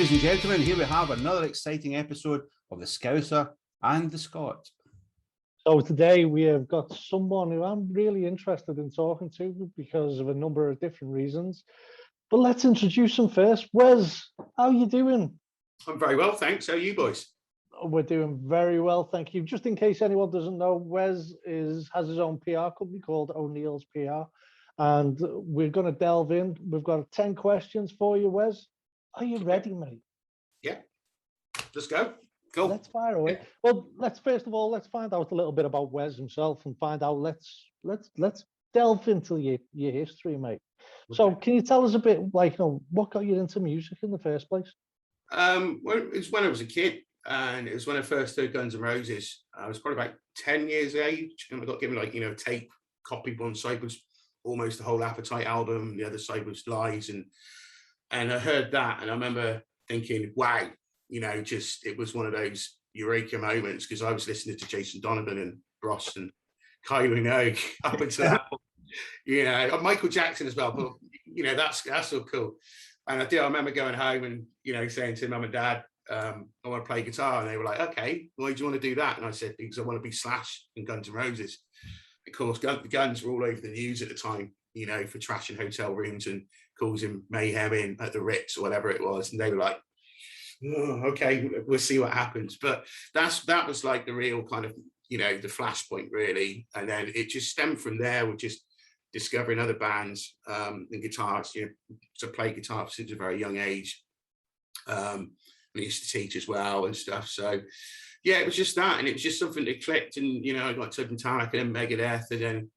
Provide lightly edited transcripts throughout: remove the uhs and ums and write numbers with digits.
Ladies and gentlemen, here we have another exciting episode of the Scouser and the Scot. So today we have got someone who I'm really interested in talking to because of a number of different reasons. But let's introduce him first. Wes, how are you doing? I'm very well, thanks. How are you boys? We're doing very well, thank you. Just in case anyone doesn't know, Wes has his own PR company called O'Neill's PR. And we're going to delve in. We've got 10 questions for you, Wes. Are you ready, mate? Yeah, let's go. Cool. Let's fire away. Yeah. Well, let's find out a little bit about Wes himself and find out. Let's delve into your history, mate. Okay. So, can you tell us a bit, what got you into music in the first place? Well, it was when I was a kid, and it was when I first heard Guns N' Roses. I was probably about 10 years of age, and I got given a tape copy. One side was almost the whole Appetite album, the other side was Lies, and I heard that, and I remember thinking, wow, it was one of those eureka moments, because I was listening to Jason Donovan and Ross and Kylie Minogue up until that point, Michael Jackson as well, but that's so cool. And I remember going home and saying to mum and dad, I want to play guitar, and they were like, okay, why do you want to do that? And I said, because I want to be Slash in Guns N' Roses. Of course, the Guns were all over the news at the time, for trashing hotel rooms and causing mayhem in at the Ritz or whatever it was. And they were like, oh, okay, we'll see what happens. But that was like the real kind of, the flashpoint really. And then it just stemmed from there with just discovering other bands and guitars, to play guitar since a very young age. I used to teach as well and stuff. So yeah, it was just that. And it was just something that clicked. And, I got to Metallica and then Megadeth. And then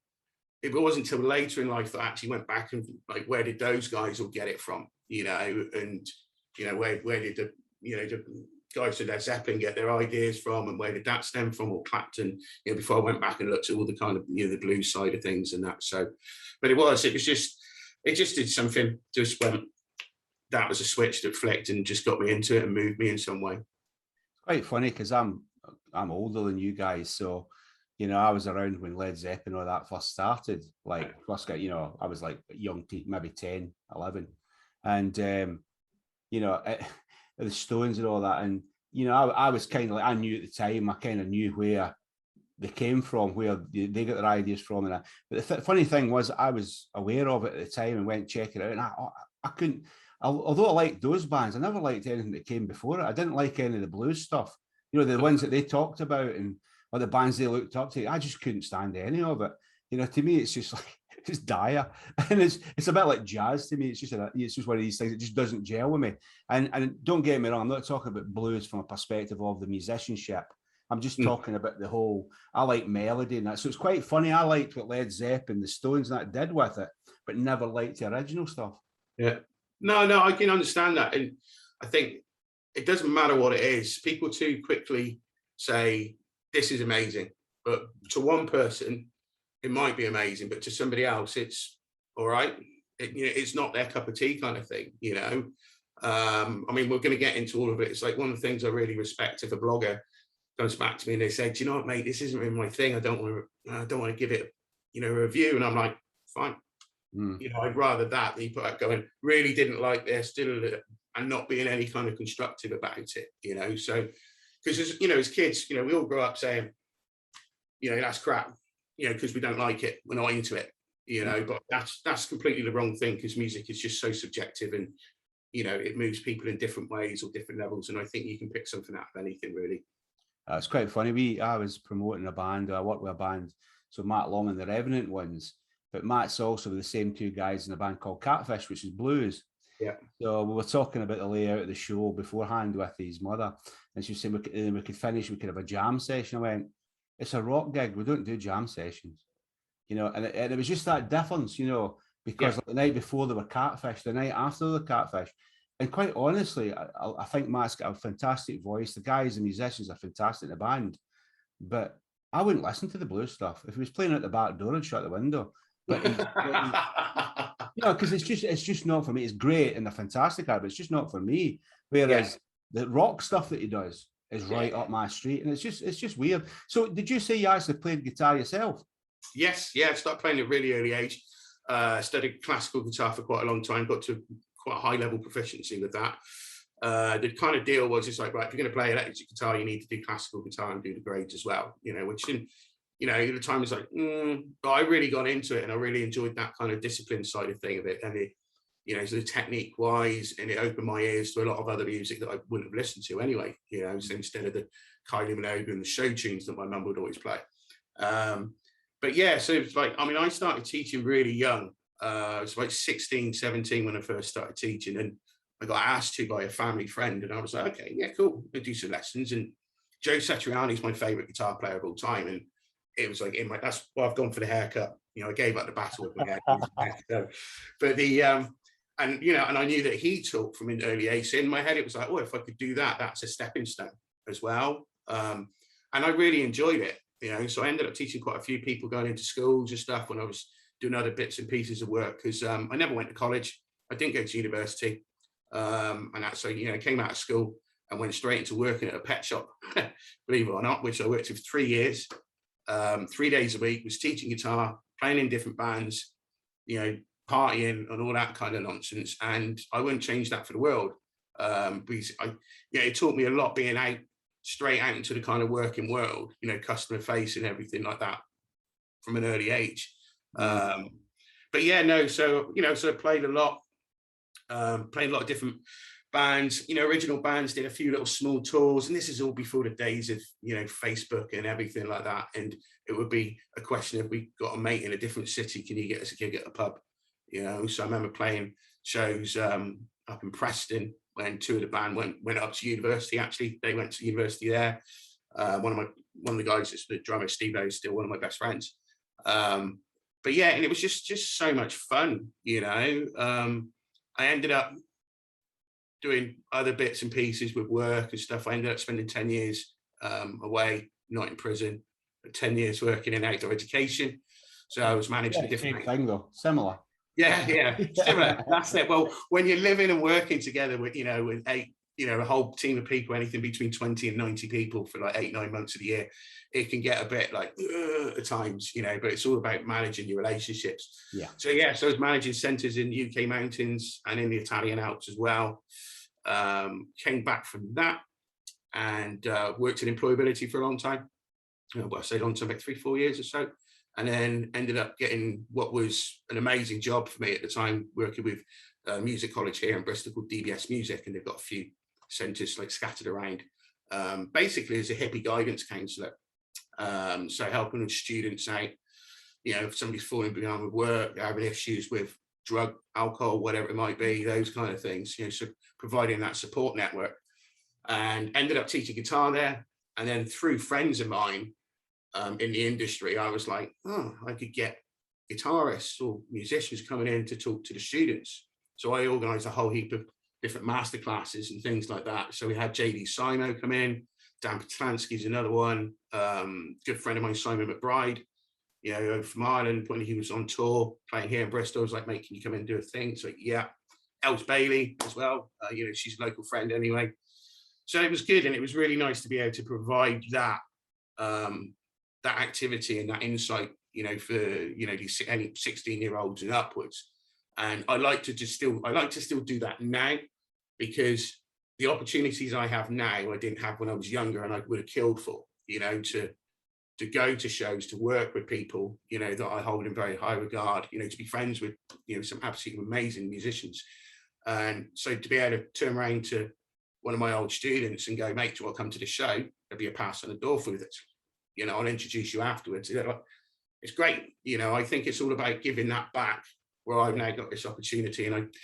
it wasn't until later in life that I actually went back and where did those guys all get it from, and, where did the guys from Led Zeppelin get their ideas from, and where did that stem from, or Clapton, before I went back and looked at all the kind of, the blues side of things and that. So, but it just did something, just went, that was a switch that flicked and just got me into it and moved me in some way. It's quite funny because I'm older than you guys, so I was around when Led Zeppelin all that first started. I was like young, maybe 10, 11, and the Stones and all that, and I was kind of like, I knew at the time, I kind of knew where they came from, where they got their ideas from, and but the funny thing was, I was aware of it at the time and went check it out, and I couldn't. Although I liked those bands, I never liked anything that came before it. I didn't like any of the blues stuff, the ones that they talked about and or the bands they looked up to. I just couldn't stand any of it. To me, it's just like, it's dire, and it's a bit like jazz to me. It's just one of these things that just doesn't gel with me. And don't get me wrong, I'm not talking about blues from a perspective of the musicianship. I'm just talking about the whole. I like melody and that. So it's quite funny. I liked what Led Zeppelin, the Stones, and that did with it, but never liked the original stuff. Yeah, no, I can understand that, and I think it doesn't matter what it is. People too quickly say this is amazing, but to one person it might be amazing, but to somebody else it's all right. It's not their cup of tea kind of thing. I mean, we're going to get into all of it. It's like one of the things I really respect if a blogger comes back to me and they say, do you know what, mate, this isn't really my thing. I don't want to give it, a review. And I'm like, fine. I'd rather that than you put out going, really didn't like this, and not being any kind of constructive about it, so because as kids, we all grow up saying, that's crap, because we don't like it, we're not into it, but that's completely the wrong thing, because music is just so subjective, and it moves people in different ways or different levels, and I think you can pick something out of anything really. It's quite funny. I was promoting a band, I worked with a band, so Matt Long and the Revenant ones, but Matt's also with the same two guys in a band called Catfish, which is blues. Yeah. So we were talking about the layout of the show beforehand with his mother, and she was saying we could have a jam session. I went, it's a rock gig, we don't do jam sessions, and it was just that difference, because the night before they were Catfish, the night after they were Catfish, and quite honestly, I think Matt's got a fantastic voice. The guys, the musicians are fantastic in the band, but I wouldn't listen to the blues stuff. If he was playing out the back door, I'd shut the window. But because it's just not for me. It's great and they're fantastic at it, but it's just not for me. Whereas the rock stuff that he does is right up my street, and it's just weird. So did you say you actually played guitar yourself? Yes, I started playing at a really early age. Studied classical guitar for quite a long time, got to quite a high level proficiency with that. the kind of deal was, it's like, right, if you're going to play electric guitar, you need to do classical guitar and do the grades as well, you know, which in, you know, at the time was like, but I really got into it and I really enjoyed that kind of discipline side of thing of it. And it, you know, so the technique wise, and it opened my ears to a lot of other music that I wouldn't have listened to anyway, you know, so instead of the Kylie Minogue and the show tunes that my mum would always play. But yeah, so it's like, I mean, I started teaching really young. I was like 16, 17 when I first started teaching, and I got asked to by a family friend, and I was like, okay, yeah, cool, I'll do some lessons. And Joe Satriani is my favorite guitar player of all time. And it was like, that's why I've gone for the haircut. You know, I gave up the battle with my hair. So, but the, and, you know, and I knew that he taught from an early age. So in my head, it was like, oh, if I could do that, that's a stepping stone as well. And I really enjoyed it, you know, so I ended up teaching quite a few people going into schools and stuff when I was doing other bits and pieces of work, because I never went to college. I didn't go to university. And that's, so, you know, I came out of school and went straight into working at a pet shop, believe it or not, which I worked for 3 years, 3 days a week, was teaching guitar, playing in different bands, you know, partying and all that kind of nonsense. And I wouldn't change that for the world. Because it taught me a lot being out, straight out into the kind of working world, you know, customer face and everything like that from an early age. But yeah, no, so, you know, so I played a lot of different bands, you know, original bands, did a few little small tours, and this is all before the days of, you know, Facebook and everything like that. And it would be a question of, we got a mate in a different city, can you get us a gig at a pub? You know, so I remember playing shows up in Preston when two of the band went up to university. Actually, they went to university there. One of the guys, the drummer Steve, is still one of my best friends. But yeah, and it was just so much fun, you know. I ended up doing other bits and pieces with work and stuff. I ended up spending 10 years away, not in prison, but 10 years working in outdoor education. So I was managing different thing though, similar. Yeah, similar. That's it. Well, when you're living and working together with, you know, with a whole team of people, anything between 20 and 90 people for like 8-9 months of the year, it can get a bit like at times, you know, but it's all about managing your relationships. Yeah. So yeah, so I was managing centres in UK mountains and in the Italian Alps as well. Came back from that and worked in employability for a long time. Well, I say long time, about 3-4 years or so. And then ended up getting what was an amazing job for me at the time, working with a music college here in Bristol called DBS Music, and they've got a few centres like scattered around. Basically as a hippie guidance counsellor, so helping students out, you know, if somebody's falling behind with work, they're having issues with drug, alcohol, whatever it might be, those kind of things, you know, so providing that support network. And ended up teaching guitar there. And then through friends of mine, in the industry, I was like, oh, I could get guitarists or musicians coming in to talk to the students. So I organized a whole heap of different masterclasses and things like that. So we had JD Simo come in, Dan Petlansky's another one, good friend of mine, Simon McBride, you know, from Ireland, when he was on tour playing here in Bristol. I was like, mate, can you come in and do a thing? So yeah, Els Bailey as well, you know, she's a local friend anyway. So it was good, and it was really nice to be able to provide that that activity and that insight, you know, for, you know, these any 16-year-olds and upwards. And I like to still do that now, because the opportunities I have now, I didn't have when I was younger, and I would have killed for, you know, to go to shows, to work with people, you know, that I hold in very high regard, you know, to be friends with, you know, some absolutely amazing musicians. And so to be able to turn around to one of my old students and go, mate, do you want to come to the show? There'll be a pass on the door for it. You know, I'll introduce you afterwards. It's great. You know, I think it's all about giving that back, where I've now got this opportunity. And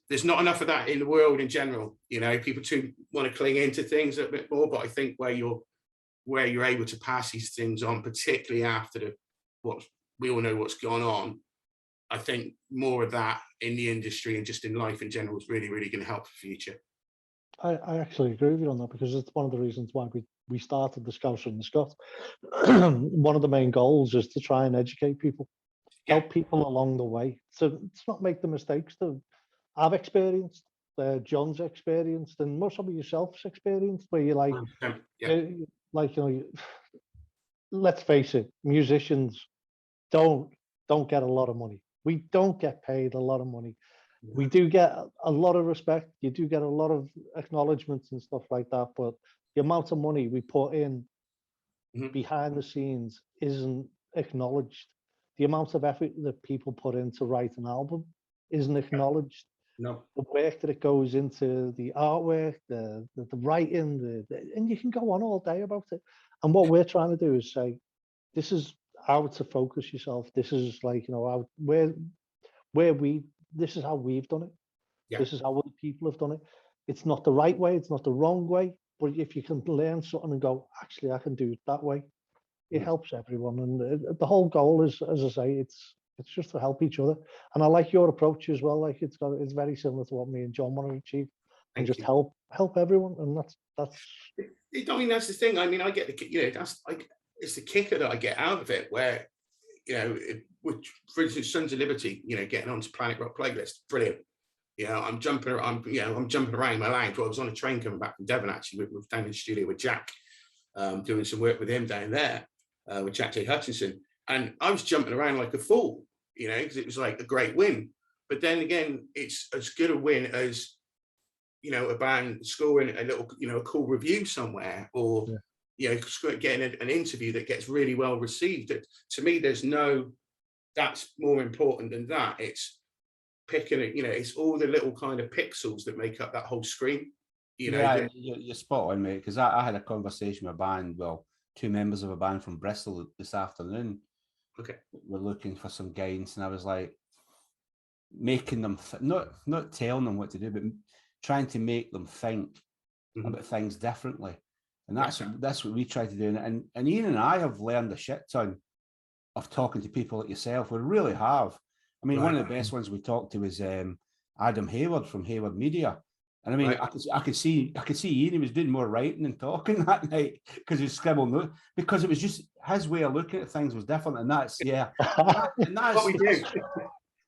there's not enough of that in the world in general. You know, people too want to cling into things a bit more, but I think where you're able to pass these things on, particularly after what we all know what's gone on, I think more of that in the industry and just in life in general is really, really going to help the future. I actually agree with you on that, because it's one of the reasons why we started the Scouser and the Scot. One of the main goals is to try and educate people, help people along the way, so it's not make the mistakes that I've experienced, John's experienced, and most of yourself's experienced, where you're like, like, you know, let's face it, musicians don't get a lot of money. We don't get paid a lot of money. We do get a lot of respect. You do get a lot of acknowledgements and stuff like that. But the amount of money we put in behind the scenes isn't acknowledged. The amount of effort that people put in to write an album isn't acknowledged. No. The work that it goes into the artwork, the writing, and you can go on all day about it. And what we're trying to do is say, this is how to focus yourself. This is like, you know, how, this is how we've done it. Yeah. This is how other people have done it. It's not the right way. It's not the wrong way. But if you can learn something and go, actually, I can do it that way, it helps everyone. And the whole goal is, as I say, it's just to help each other. And I like your approach as well. Like it's very similar to what me and John want to achieve, and just help everyone. And that's. I mean, that's the thing. I mean, I get the, you know, that's like, it's the kicker that I get out of it, where, you know, for instance, Sons of Liberty, you know, getting onto Planet Rock playlist, brilliant. You know, I'm jumping around my lounge. Well, I was on a train coming back from Devon, actually, with down in the studio with Jack, doing some work with him down there, with Jack J. Hutchinson. And I was jumping around like a fool, you know, because it was like a great win. But then again, it's as good a win as, you know, a band scoring a little, you know, a cool review somewhere, or, you know, getting an interview that gets really well received. To me, that's more important than that. It's picking it, you know, it's all the little kind of pixels that make up that whole screen. You know, yeah, you're spot on, mate. Because I had a conversation with a band, well, 2 members of a band from Bristol this afternoon. Okay, we're looking for some guidance, and I was like, making them not telling them what to do, but trying to make them think about things differently. And that's what we try to do. And Ian and I have learned a shit ton of talking to people like yourself. We really have. I mean, one of the best ones we talked to was Adam Hayward from Hayward Media. And I mean, I could see Ian, he was doing more writing than talking that night, because he was scribbling notes, because it was just his way of looking at things was different. And that's, and that's what we do.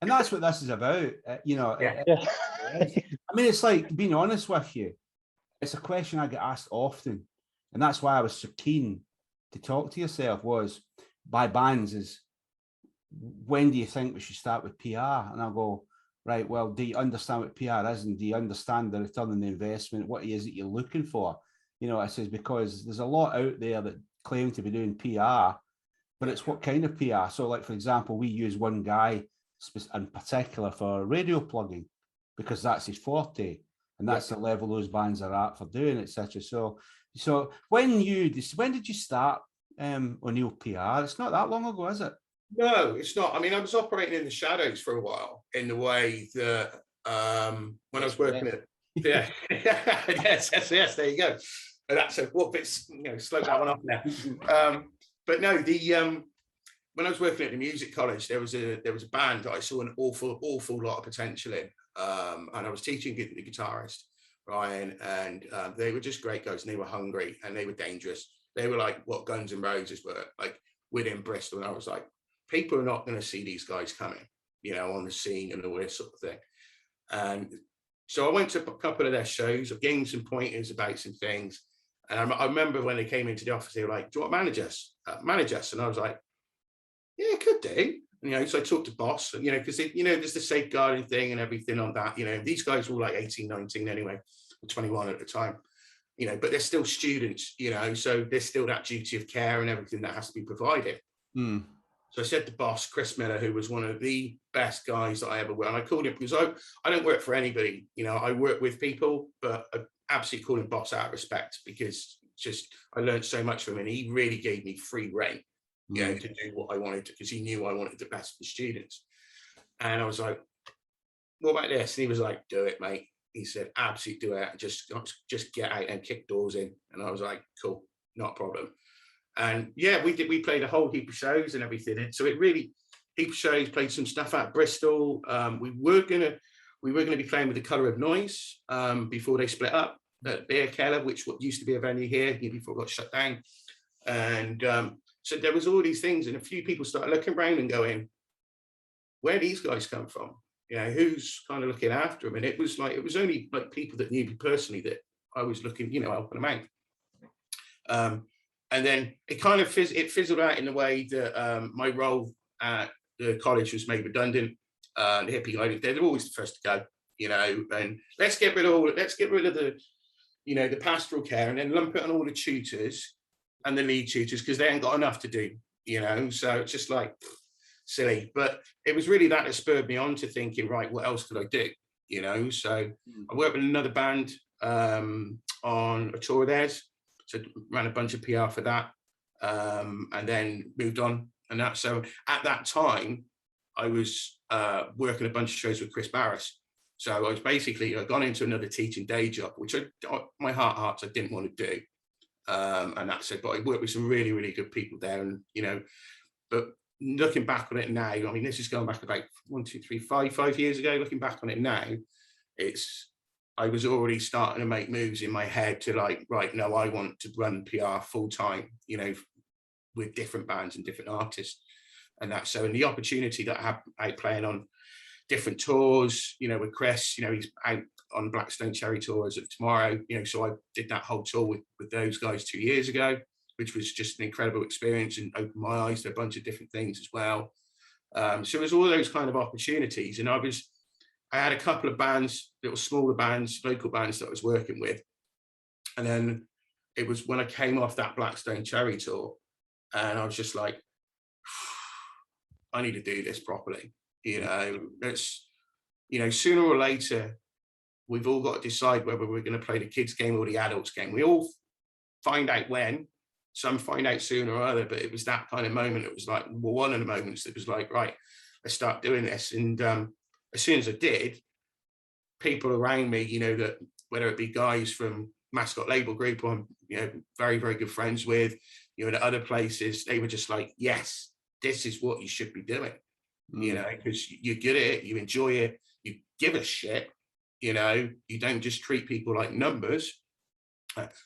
And that's what this is about, you know. I mean, it's like, being honest with you, it's a question I get asked often, and that's why I was so keen to talk to yourself, was by bands, is when do you think we should start with PR? And I'll go, right, well, do you understand what PR is, and do you understand the return on the investment, what it is that you're looking for? You know, I says, because there's a lot out there that claim to be doing PR, but it's what kind of PR? So, like, for example, we use one guy in particular for radio plugging, because that's his forte, and that's the level those bands are at for doing, etc. So when did you start O'Neill PR? It's not that long ago, is it? No, it's not. I mean, I was operating in the shadows for a while, in the way that when I was working at yes, there you go. And that's a bit, you know, slow that one off now. But no, when I was working at the music college, there was a band that I saw an awful lot of potential in, and I was teaching the guitarist Ryan, and they were just great guys, and they were hungry and they were dangerous. They were like what Guns N' Roses were like within Bristol, and I was like, people are not going to see these guys coming, you know, on the scene and all this sort of thing. And so I went to a couple of their shows. I gave them some pointers about some things, and I remember when they came into the office, they were like, "Do you want to manage us?" And I was like, yeah, could do. You know, so I talked to boss, you know, because, you know, there's the safeguarding thing and everything on that. You know, these guys were all like 18, 19 anyway, or 21 at the time, you know, but they're still students, you know, so there's still that duty of care and everything that has to be provided. So I said to boss, Chris Miller, who was one of the best guys that I ever worked, and I called him, because I don't work for anybody, you know, I work with people, but I absolutely call him boss out of respect, because just I learned so much from him, and he really gave me free rein, you know, to do what I wanted to, because he knew I wanted the best for the students. And I was like, what about this? And he was like, do it, mate. He said, absolutely do it. Just get out and kick doors in. And I was like, cool, not a problem. And yeah, we played a whole heap of shows and everything. And so it really, heap of shows, played some stuff out of Bristol. We were gonna be playing with The Colour of Noise before they split up at Beer Keller, which used to be a venue here before it got shut down. And so there was all these things, and a few people started looking around and going, where do these guys come from? You know, who's kind of looking after them? And it was only like people that knew me personally that I was looking, you know, helping them out. And then it kind of fizzled out in the way that my role at the college was made redundant. the hippie guy, they're always the first to go, you know, and let's get rid of the, you know, the pastoral care and then lump it on all the tutors and the lead tutors because they ain't got enough to do, you know. So it's just like silly. But it was really that spurred me on to thinking, right, what else could I do? You know, so I worked with another band on a tour of theirs. So ran a bunch of PR for that, and then moved on. And that, so at that time, I was working a bunch of shows with Chris Barris. So I was basically, I'd gone into another teaching day job, which my hearts I didn't want to do. And that's it. But I worked with some really, really good people there. And, you know, but looking back on it now, I mean, this is going back about 5 years ago. Looking back on it now, I was already starting to make moves in my head to like, right, no, I want to run PR full time, you know, with different bands and different artists. And that, so, and the opportunity that I have out playing on different tours, you know, with Chris, you know, he's out on Blackstone Cherry Tour as of tomorrow, you know, so I did that whole tour with those guys 2 years ago, which was just an incredible experience and opened my eyes to a bunch of different things as well. So it was all those kind of opportunities. And I had a couple of bands, little smaller bands, local bands that I was working with. And then it was when I came off that Blackstone Cherry Tour and I was just like, I need to do this properly. You know, it's, you know, sooner or later, we've all got to decide whether we're going to play the kids game or the adults game. We all find out when, some find out sooner or other, but it was that kind of moment. It was like, well, one of the moments that was like, right, let's start doing this. And as soon as I did, people around me, you know, that whether it be guys from Mascot Label Group who I'm, you know, very, very good friends with, you know, at other places, they were just like, yes, this is what you should be doing. You know, because you're good at it, you enjoy it, you give a shit, you know, you don't just treat people like numbers.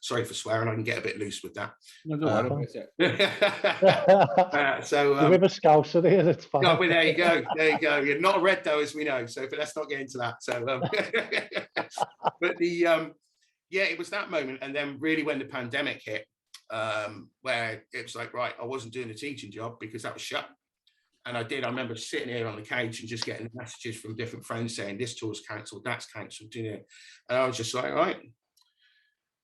Sorry for swearing, I can get a bit loose with that. No, don't worry about it. So with a Scouser here, it's fine. No, well, there you go. You're not a red though, as we know. So, but let's not get into that. So, but yeah, it was that moment, and then really when the pandemic hit, where it was like, right, I wasn't doing the teaching job because that was shut. And I remember sitting here on the couch and just getting messages from different friends saying this tour's cancelled, that's cancelled, you know. And I was just like, all right,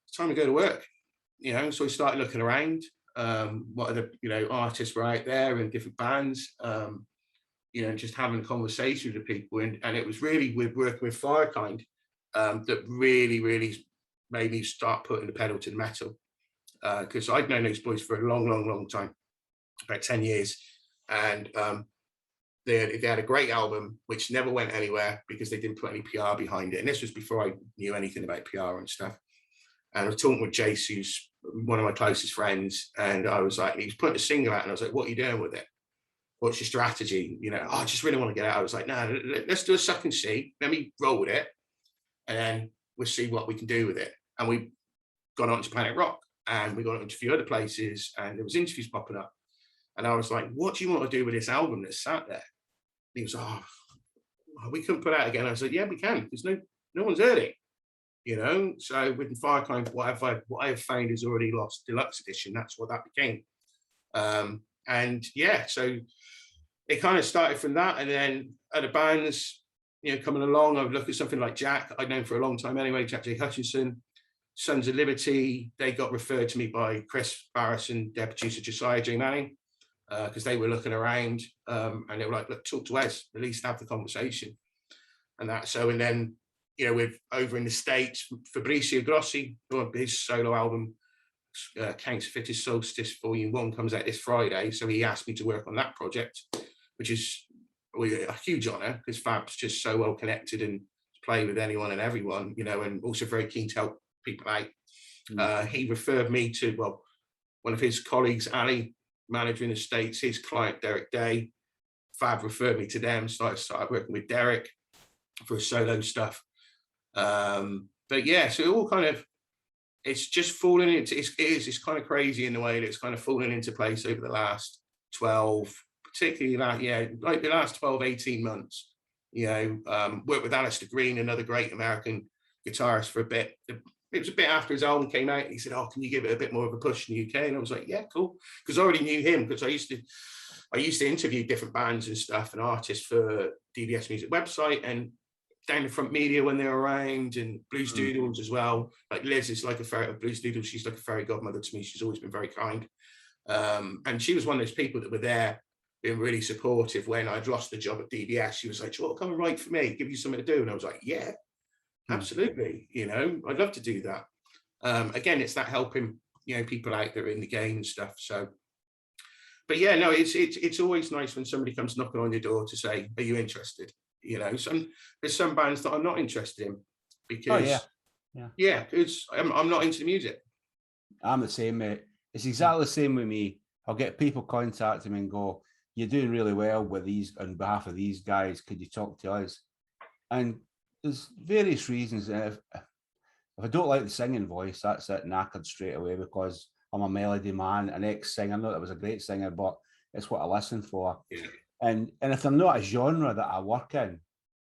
it's time to go to work, you know. So we started looking around, what other, you know, artists were out there and different bands, you know, just having a conversation with the people. And it was really with working with Firekind that really, really made me start putting the pedal to the metal. Because I'd known those boys for a long, long, long time, about 10 years. And they had a great album, which never went anywhere because they didn't put any PR behind it. And this was before I knew anything about PR and stuff. And I was talking with Jace, who's one of my closest friends. And I was like, he was putting a single out and I was like, what are you doing with it? What's your strategy? You know, oh, I just really want to get out. I was like, no, let's do a suck and see. Let me roll with it. And then we'll see what we can do with it. And we got on to Planet Rock and we got on to a few other places and there was interviews popping up. And I was like, what do you want to do with this album that's sat there? And he was, oh, we couldn't put it out again. I said, yeah, we can, because no one's heard it, you know? So with Firekind, what I have found is Already Lost Deluxe Edition. That's what that became. And yeah, so it kind of started from that. And then other bands, you know, coming along, I would look at something like Jack, I'd known for a long time anyway, Jack J. Hutchinson, Sons of Liberty. They got referred to me by Chris Barris and their producer, Josiah J. Manning. Because they were looking around and they were like, look, talk to Wes, at least have the conversation. And that, so, and then, you know, with over in the States, Fabrizio Grossi, his solo album, Counterfeit Solstice Volume 1 comes out this Friday. So he asked me to work on that project, which is a huge honor because Fab's just so well connected and play with anyone and everyone, you know, and also very keen to help people out. He referred me to, well, one of his colleagues, Ali, manager in the States, his client Derek Day. Fab referred me to them, so I started working with Derek for solo stuff. But yeah, so it all kind of, it's just fallen into, it's kind of crazy in the way that it's kind of fallen into place over the last 12, particularly like the last 12, 18 months. You know, worked with Alistair Green, another great American guitarist, for a bit. It was a bit after his album came out. He said, oh, can you give it a bit more of a push in the UK? And I was like, yeah, cool. Because I already knew him because I I used to interview different bands and stuff and artists for DBS Music website and down the front media when they're around, and Blues Doodles as well. Like Liz is like a fairy, Blues Doodles, she's like a fairy godmother to me. She's always been very kind. And she was one of those people that were there being really supportive when I'd lost the job at DBS. She was like, "Do you want to come and write for me? Give you something to do?" And I was like, "Yeah, absolutely. You know, I'd love to do that." Again, it's that helping, you know, people out there in the game and stuff. So, but yeah, no, it's always nice when somebody comes knocking on your door to say, "Are you interested?" You know, there's some bands that I'm not interested in because, because I'm not into the music. I'm the same, mate. It's exactly the same with me. I'll get people contacting me and go, "You're doing really well with these on behalf of these guys. Could you talk to us?" And there's various reasons. If I don't like the singing voice, that's it, knackered straight away, because I'm a melody man, an ex-singer. Not that I was a great singer, but it's what I listen for. Yeah. And if they're not a genre that I work in,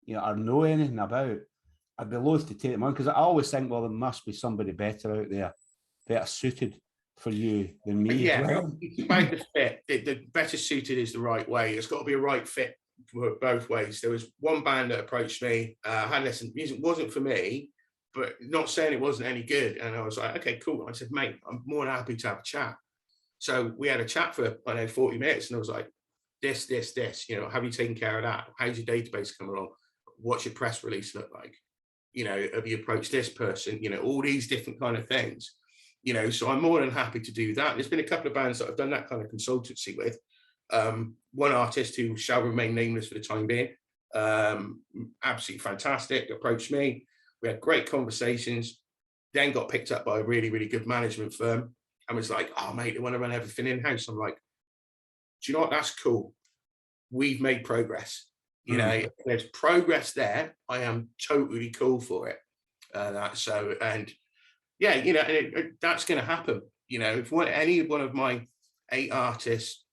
you know, or know anything about, I'd be loath to take them on, because I always think, well, there must be somebody better out there, better suited for you than me. Yeah, it's about the fit. The better suited is the right way. It's got to be a right fit both ways. There was one band that approached me. I had listened. Music wasn't for me, but not saying it wasn't any good. And I was like, "Okay, cool." I said, "Mate, I'm more than happy to have a chat." So we had a chat for, I don't know, 40 minutes, and I was like, this, you know, have you taken care of that? How's your database come along? What's your press release look like? You know, have you approached this person? You know, all these different kind of things, you know, so I'm more than happy to do that. There's been a couple of bands that I've done that kind of consultancy with. One artist who shall remain nameless for the time being, absolutely fantastic, approached me. We had great conversations, then got picked up by a really, really good management firm and was like, "Oh, mate, they want to run everything in-house." I'm like, "Do you know what? That's cool. We've made progress. You know, there's progress there. I am totally cool for it." And yeah, you know, that's going to happen. You know, if any one of my 8 artists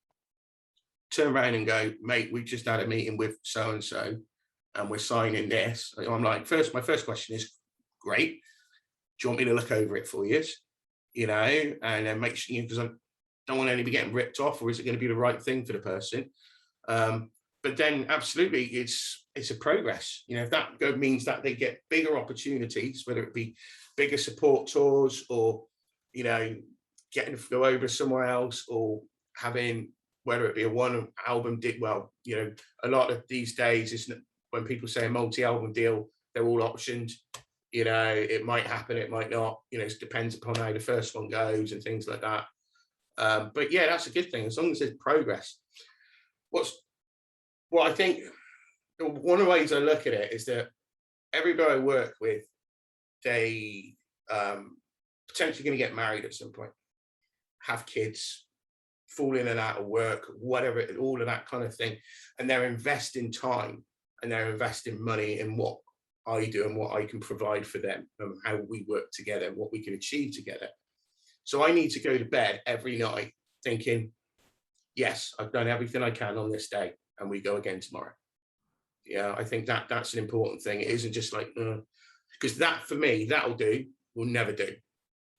turn around and go, "Mate, we just had a meeting with so-and-so and we're signing this," I'm like, my first question is, "Great. Do you want me to look over it for you?" You know, and then make sure, because I don't want anybody getting ripped off, or is it going to be the right thing for the person? But then absolutely, it's a progress. You know, if that means that they get bigger opportunities, whether it be bigger support tours or, you know, getting to go over somewhere else, or having, whether it be a one album deal. Well, you know, a lot of these days, isn't it, when people say a multi-album deal, they're all optioned. You know, it might happen, it might not. You know, it depends upon how the first one goes and things like that. But yeah, that's a good thing as long as there's progress. What I think, one of the ways I look at it is that everybody I work with, they potentially going to get married at some point, have kids, fall in and out of work, whatever, all of that kind of thing. And they're investing time and they're investing money in what I do and what I can provide for them, and how we work together and what we can achieve together. So I need to go to bed every night thinking, yes, I've done everything I can on this day, and we go again tomorrow. Yeah, I think that's an important thing. It isn't just like, because that for me, that'll do, will never do.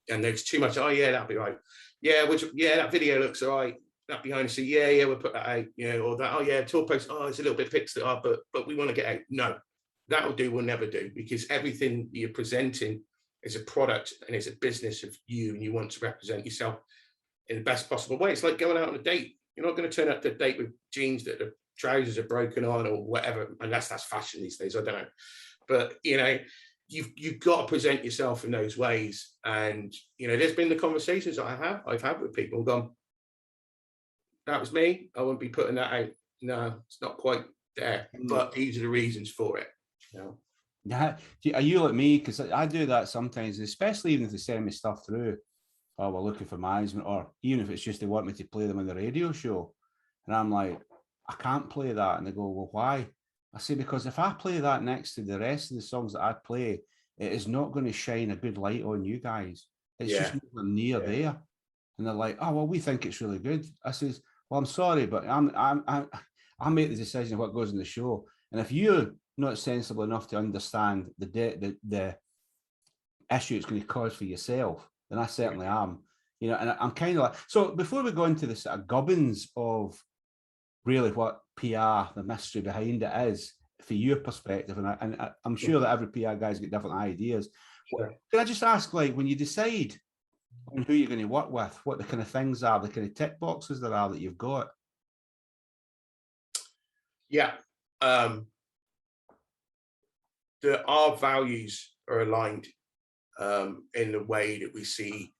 And there's too much, "Oh yeah, that'll be right. Yeah, that video looks all right. That behind the scene, yeah, we'll put that out, you know," or that, "Oh yeah, tour post, oh, it's a little bit fixed up, but we want to get out." No, that'll do, will never do, because everything you're presenting is a product and it's a business of you, and you want to represent yourself in the best possible way. It's like going out on a date. You're not going to turn up to a date with jeans that the trousers are broken on or whatever, unless that's fashion these days, I don't know. But, you know, you've got to present yourself in those ways. And, you know, there's been the conversations that I've had with people and gone, "That was me. I wouldn't be putting that out. No, it's not quite there. But these are the reasons for it." You know? Yeah, are you like me? Because I do that sometimes, especially even if they send me stuff through. "Oh, we're looking for management," or even if it's just they want me to play them on the radio show, and I'm like, "I can't play that," and they go, "Well, why?" I say, "Because if I play that next to the rest of the songs that I play, it is not going to shine a good light on you guys. It's just nowhere near there." And they're like, "Oh, well, we think it's really good." I says, "Well, I'm sorry, but I make the decision of what goes in the show. And if you're not sensible enough to understand the issue it's going to cause for yourself, then I certainly am." You know, and I'm kind of like, so before we go into the sort of gubbins of really what PR, the mystery behind it is, for your perspective. And I'm sure that every PR guy's got different ideas. Sure. Can I just ask, like, when you decide on who you're going to work with, what the kind of things are, the kind of tick boxes there are that you've got? Yeah. Our values are aligned in the way that we see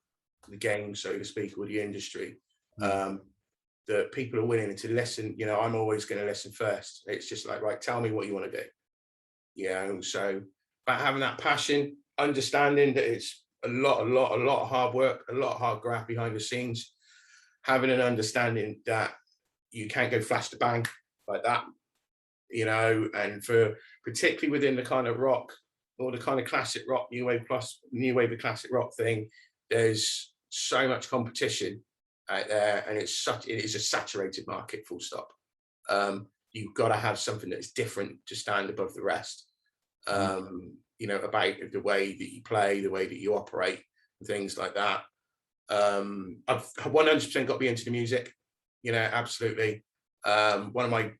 the game, so to speak, or the industry. That people are willing to listen. You know, I'm always going to listen first. It's just like, right, tell me what you want to do. You know, so about having that passion, understanding that it's a lot of hard work, a lot of hard graft behind the scenes, having an understanding that you can't go flash to bang like that, you know, and for particularly within the kind of rock or the kind of classic rock, new wave of classic rock thing, there's so much competition out there, and it is a saturated market, full stop. You've got to have something that's different to stand above the rest. You know, about the way that you play, the way that you operate, and things like that. I've 100% got to be into the music, you know, absolutely. One of my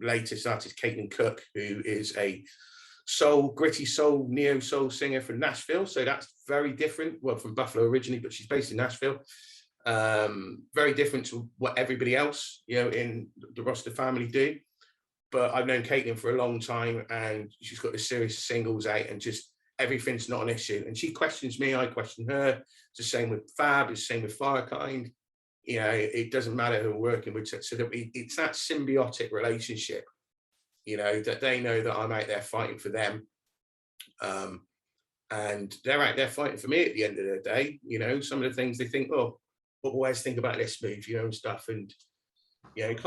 latest artists, Caitlin Cook, who is a gritty soul, neo soul singer from Nashville. So that's very different. Well, from Buffalo originally, but she's based in Nashville. Very different to what everybody else, you know, in the Roster family do. But I've known Caitlin for a long time, and she's got a series of singles out, and just everything's not an issue. And she questions me, I question her. It's the same with Fab, it's the same with Firekind. You know, it doesn't matter who we're working with, so that it's that symbiotic relationship, you know, that they know that I'm out there fighting for them. And they're out there fighting for me at the end of the day. You know, some of the things they think, oh, what will Wes think about this move, you know, and stuff. And, you know, it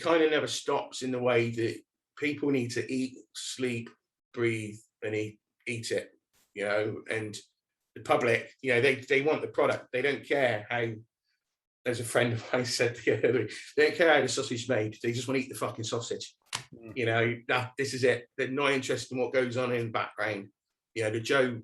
kind of never stops in the way that people need to eat, sleep, breathe, and eat it, you know, and the public, you know, they want the product. They don't care how, as a friend of mine said the other day, they don't care how the sausage is made. They just want to eat the fucking sausage. You know, this is it. They're not interested in what goes on in the background. You know, the Joe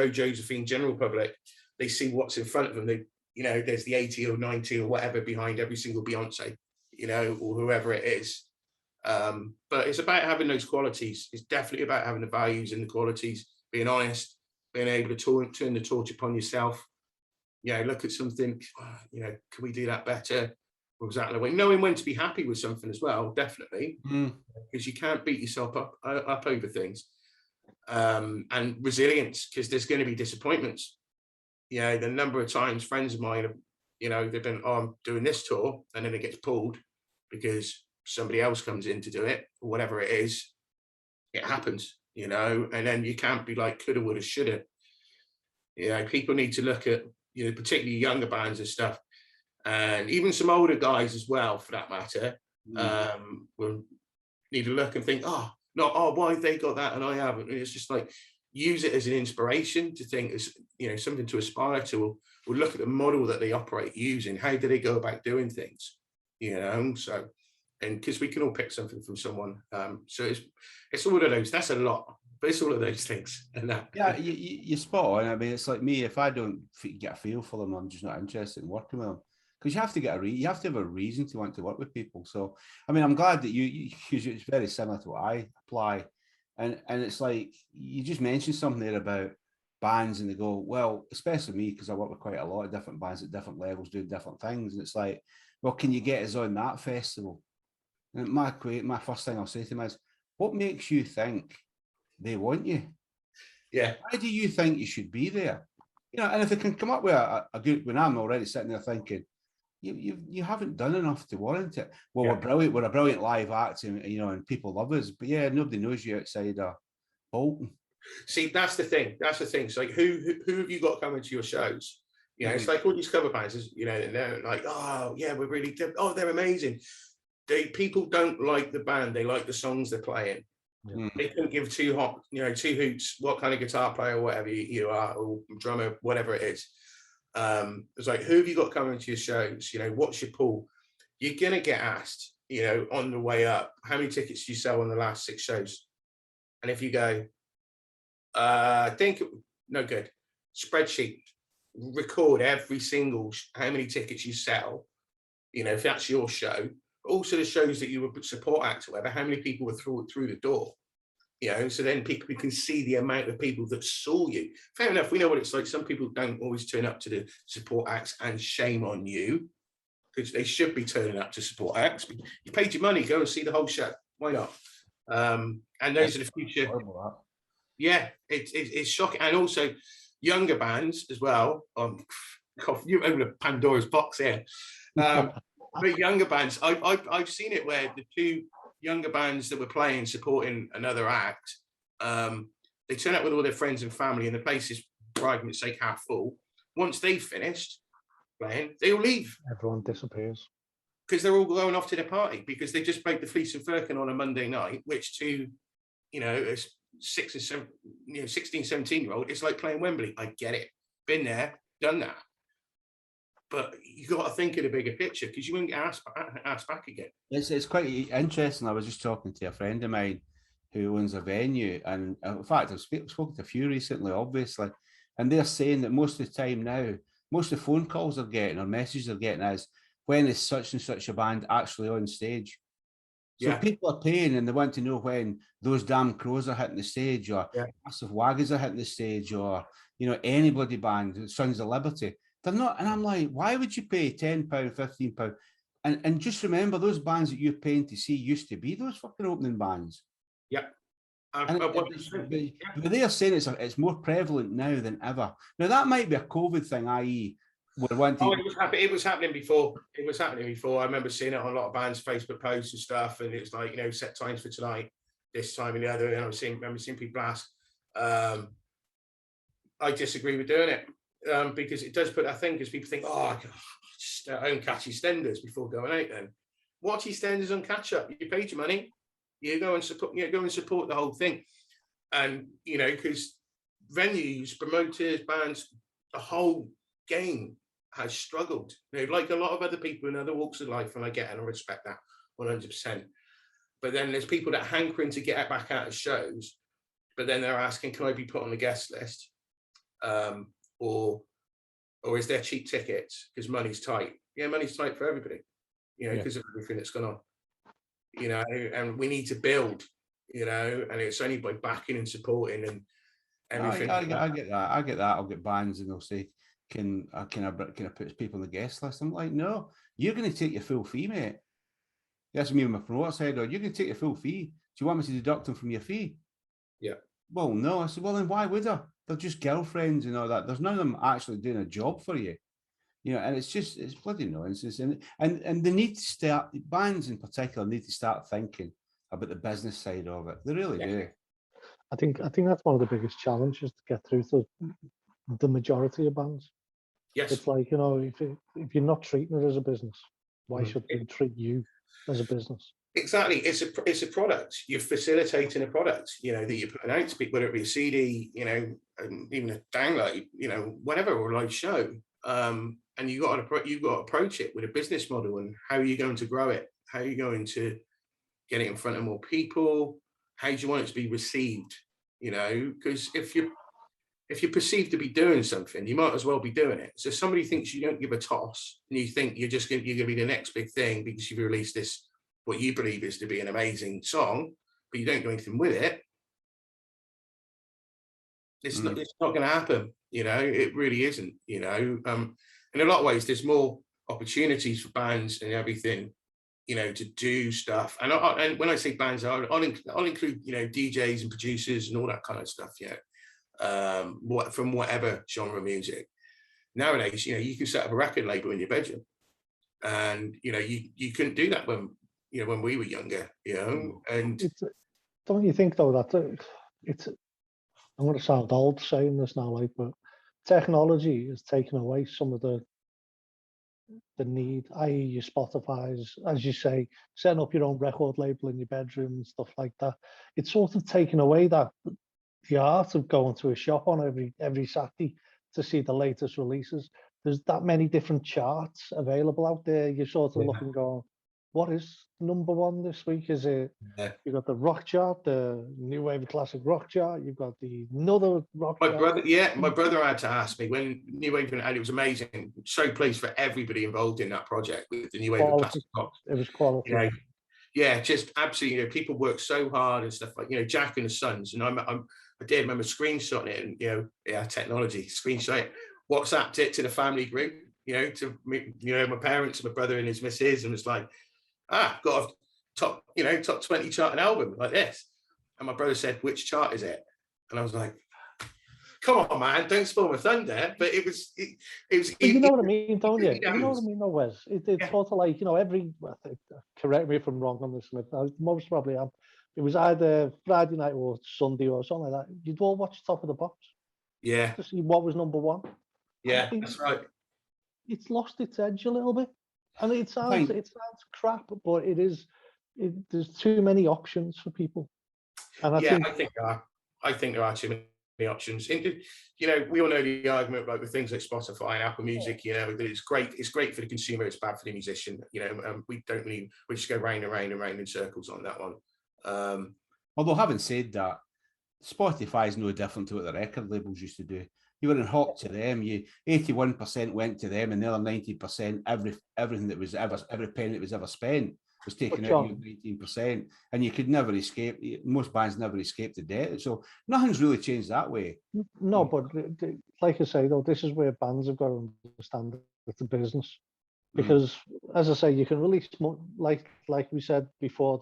Josephine general public, they see what's in front of them. They, you know, there's the 80 or 90 or whatever behind every single Beyonce, you know, or whoever it is. But it's about having those qualities. It's definitely about having the values and the qualities, being honest, being able to turn the torch upon yourself. You know, look at something, you know, can we do that better? Or was that the way? Knowing when to be happy with something as well, definitely, because you can't beat yourself up over things. And resilience, because there's going to be disappointments. You know, the number of times friends of mine have, you know, they've been, oh, I'm doing this tour, and then it gets pulled because somebody else comes in to do it, or whatever it is. It happens, you know, and then you can't be like coulda, woulda, shoulda. You know, people need to look at, you know, particularly younger bands and stuff, and even some older guys as well, for that matter, will need to look and think, why have they got that and I haven't? And it's just like, use it as an inspiration to think, as, you know, something to aspire to, or look at the model that they operate using. How do they go about doing things? You know, so, and because we can all pick something from someone. So it's all of those. That's a lot, but it's all of those things. And that. Yeah, you're spot on. I mean, it's like me. If I don't get a feel for them, I'm just not interested in working with them. Because you have to get you have to have a reason to want to work with people. So, I mean, I'm glad that it's very similar to what I apply, and it's like you just mentioned something there about bands, and they go, well, especially me, because I work with quite a lot of different bands at different levels doing different things, and it's like, well, can you get us on that festival? And my first thing I'll say to them is, what makes you think they want you? Yeah. Why do you think you should be there? You know, and if they can come up with a good, when I'm already sitting there thinking, you haven't done enough to warrant it. Well, yeah. We're a brilliant live act, and you know, and people love us, but yeah, nobody knows you outside Bolton. See, that's the thing. It's like, who have you got coming to your shows? You know, it's like all these cover bands, you know, and they're like, oh yeah, we're really, they're amazing. People don't like the band, they like the songs they're playing. Yeah. They couldn't give two hoots what kind of guitar player or whatever you are, or drummer, whatever it is. It's like, who have you got coming to your shows? You know, what's your pool? You're gonna get asked, you know, on the way up, how many tickets do you sell on the last 6 shows? And if you go, no good, spreadsheet, record every single how many tickets you sell, you know, if that's your show, but also the shows that you were support act or whatever, how many people were through the door, you know, so then people can see the amount of people that saw you. Fair enough, we know what it's like. Some people don't always turn up to the support acts, and shame on you, because they should be turning up to support acts. You paid your money, go and see the whole show. Why not? And those are the future. Yeah, it's shocking. And also younger bands as well. You open a Pandora's box here. But younger bands, I've seen it where the two younger bands that were playing, supporting another act, they turn up with all their friends and family, and the place is, for argument's sake, half full. Once they've finished playing, they all leave. Everyone disappears. Because they're all going off to their party, because they just played the Fleece and Firkin on a Monday night, which to, you know, a 6 and 7, you know, 16, 17-year-old, it's like playing Wembley. I get it. Been there, done that. But you got to think of the bigger picture, because you won't get asked back again. It's quite interesting. I was just talking to a friend of mine who owns a venue, and in fact, I've spoken to a few recently, obviously, and they're saying that most of the time now, most of the phone calls they're getting or messages they're getting is, when is such and such a band actually on stage? So Yeah. people are paying and they want to know when those damn Crows are hitting the stage, or Massive Wagons are hitting the stage, or, you know, anybody band, Sons of Liberty. They're not, and I'm like, why would you pay £10, £15? And just remember, those bands that you're paying to see used to be those fucking opening bands. Yeah. But they are saying it's more prevalent now than ever. Now that might be a COVID thing, i.e., we're wanting. Oh, it was happening before. It was happening before. I remember seeing it on a lot of bands' Facebook posts and stuff, and it's like, you know, set times for tonight, this time and the other. And I remember seeing people ask. I disagree with doing it, because it does put that thing, because people think, oh, I can stay at home, catch EastEnders before going out. Then watch EastEnders on catch up. You paid your money. You go and support. You know, go and support the whole thing. And you know, because venues, promoters, bands, the whole game has struggled. You know, like a lot of other people in other walks of life, and I get and I respect that 100%. But then there's people that hankering to get back out of shows, but then they're asking, can I be put on the guest list? Or is there cheap tickets because money's tight? Yeah, money's tight for everybody, you know, because of everything that's gone on. You know, and we need to build, you know, and it's only by backing and supporting and everything. I get that. I'll get bands and they'll say, can I put people on the guest list? I'm like, no, you're going to take your full fee, mate. That's me and my promoter said, oh, you're going to take your full fee. Do you want me to deduct them from your fee? Yeah. Well, no. I said, well, then why would I? They're just girlfriends and all that. There's none of them actually doing a job for you. You know, and it's bloody nonsense. And they need to start, bands in particular need to start thinking about the business side of it. They really do. I think that's one of the biggest challenges to get through to the majority of bands. Yes. It's like, you know, if you're not treating it as a business, why should they treat you as a business? Exactly. It's a product. You're facilitating a product, you know, that you're putting out to people, whether it be a CD, you know, and even a download, you know, whatever, or a live show. And you've got to approach it with a business model, and how are you going to grow it? How are you going to get it in front of more people? How do you want it to be received? You know, because if you're perceived to be doing something, you might as well be doing it. So if somebody thinks you don't give a toss, and you think you're going to be the next big thing because you've released this, what you believe is to be an amazing song, but you don't do anything with it, it's not going to happen. You know, it really isn't. You know, in a lot of ways, there's more opportunities for bands and everything, you know, to do stuff. And when I say bands, I'll include, you know, DJs and producers and all that kind of stuff. Yeah. From whatever genre of music. Nowadays, you know, you can set up a record label in your bedroom, and you know, you couldn't do that when we were younger, you know. And don't you think though that it's I'm going to sound old saying this now, like, but technology has taken away some of the need, i.e. your Spotify's, as you say, setting up your own record label in your bedroom and stuff like that. It's sort of taken away that the art of going to a shop on every Saturday to see the latest releases. There's that many different charts available out there. You're sort of looking, going, what is number one this week? Is it, you've got the rock chart, the new wave classic rock chart, you've got the another rock My chart. brother, my brother had to ask me when New Wave went out. It was amazing. So pleased for everybody involved in that project with the New Wave of Classic Rock. It was quality. You know, yeah, just absolutely. You know, people work so hard and stuff like, you know, Jack and the Sons. And I did remember screenshotting it, and, you know, yeah, technology, screenshot it, WhatsApped it to the family group, you know, to me, you know, my parents, my brother and his missus, and it's like, got a top 20 charting album like this. And my brother said, which chart is it? And I was like, come on, man, don't spoil my thunder. But it was. But you know what I mean, don't you? You know what I mean, though, Wes? It's sort of like, you know, correct me if I'm wrong on this, Smith. I most probably am. It was either Friday night or Sunday or something like that. You'd all watch Top of the Pops. Yeah. To see what was number one. Yeah, that's right. It's lost its edge a little bit. And it sounds crap, but there's too many options for people. And I think there are too many options. And, you know, we all know the argument about the things like Spotify and Apple Music. You know, that it's great for the consumer, it's bad for the musician. You know, we just go round and round and round in circles on that one. Although, having said that, Spotify is no different to what the record labels used to do. You were in hot to them. 81% went to them, and the other 90%, everything that was every penny that was ever spent was taken out of your 19%, and you could never escape. Most bands never escape the debt, so nothing's really changed that way. No, but like I say, though, this is where bands have got to understand that it's a business, because as I say, you can release, like we said before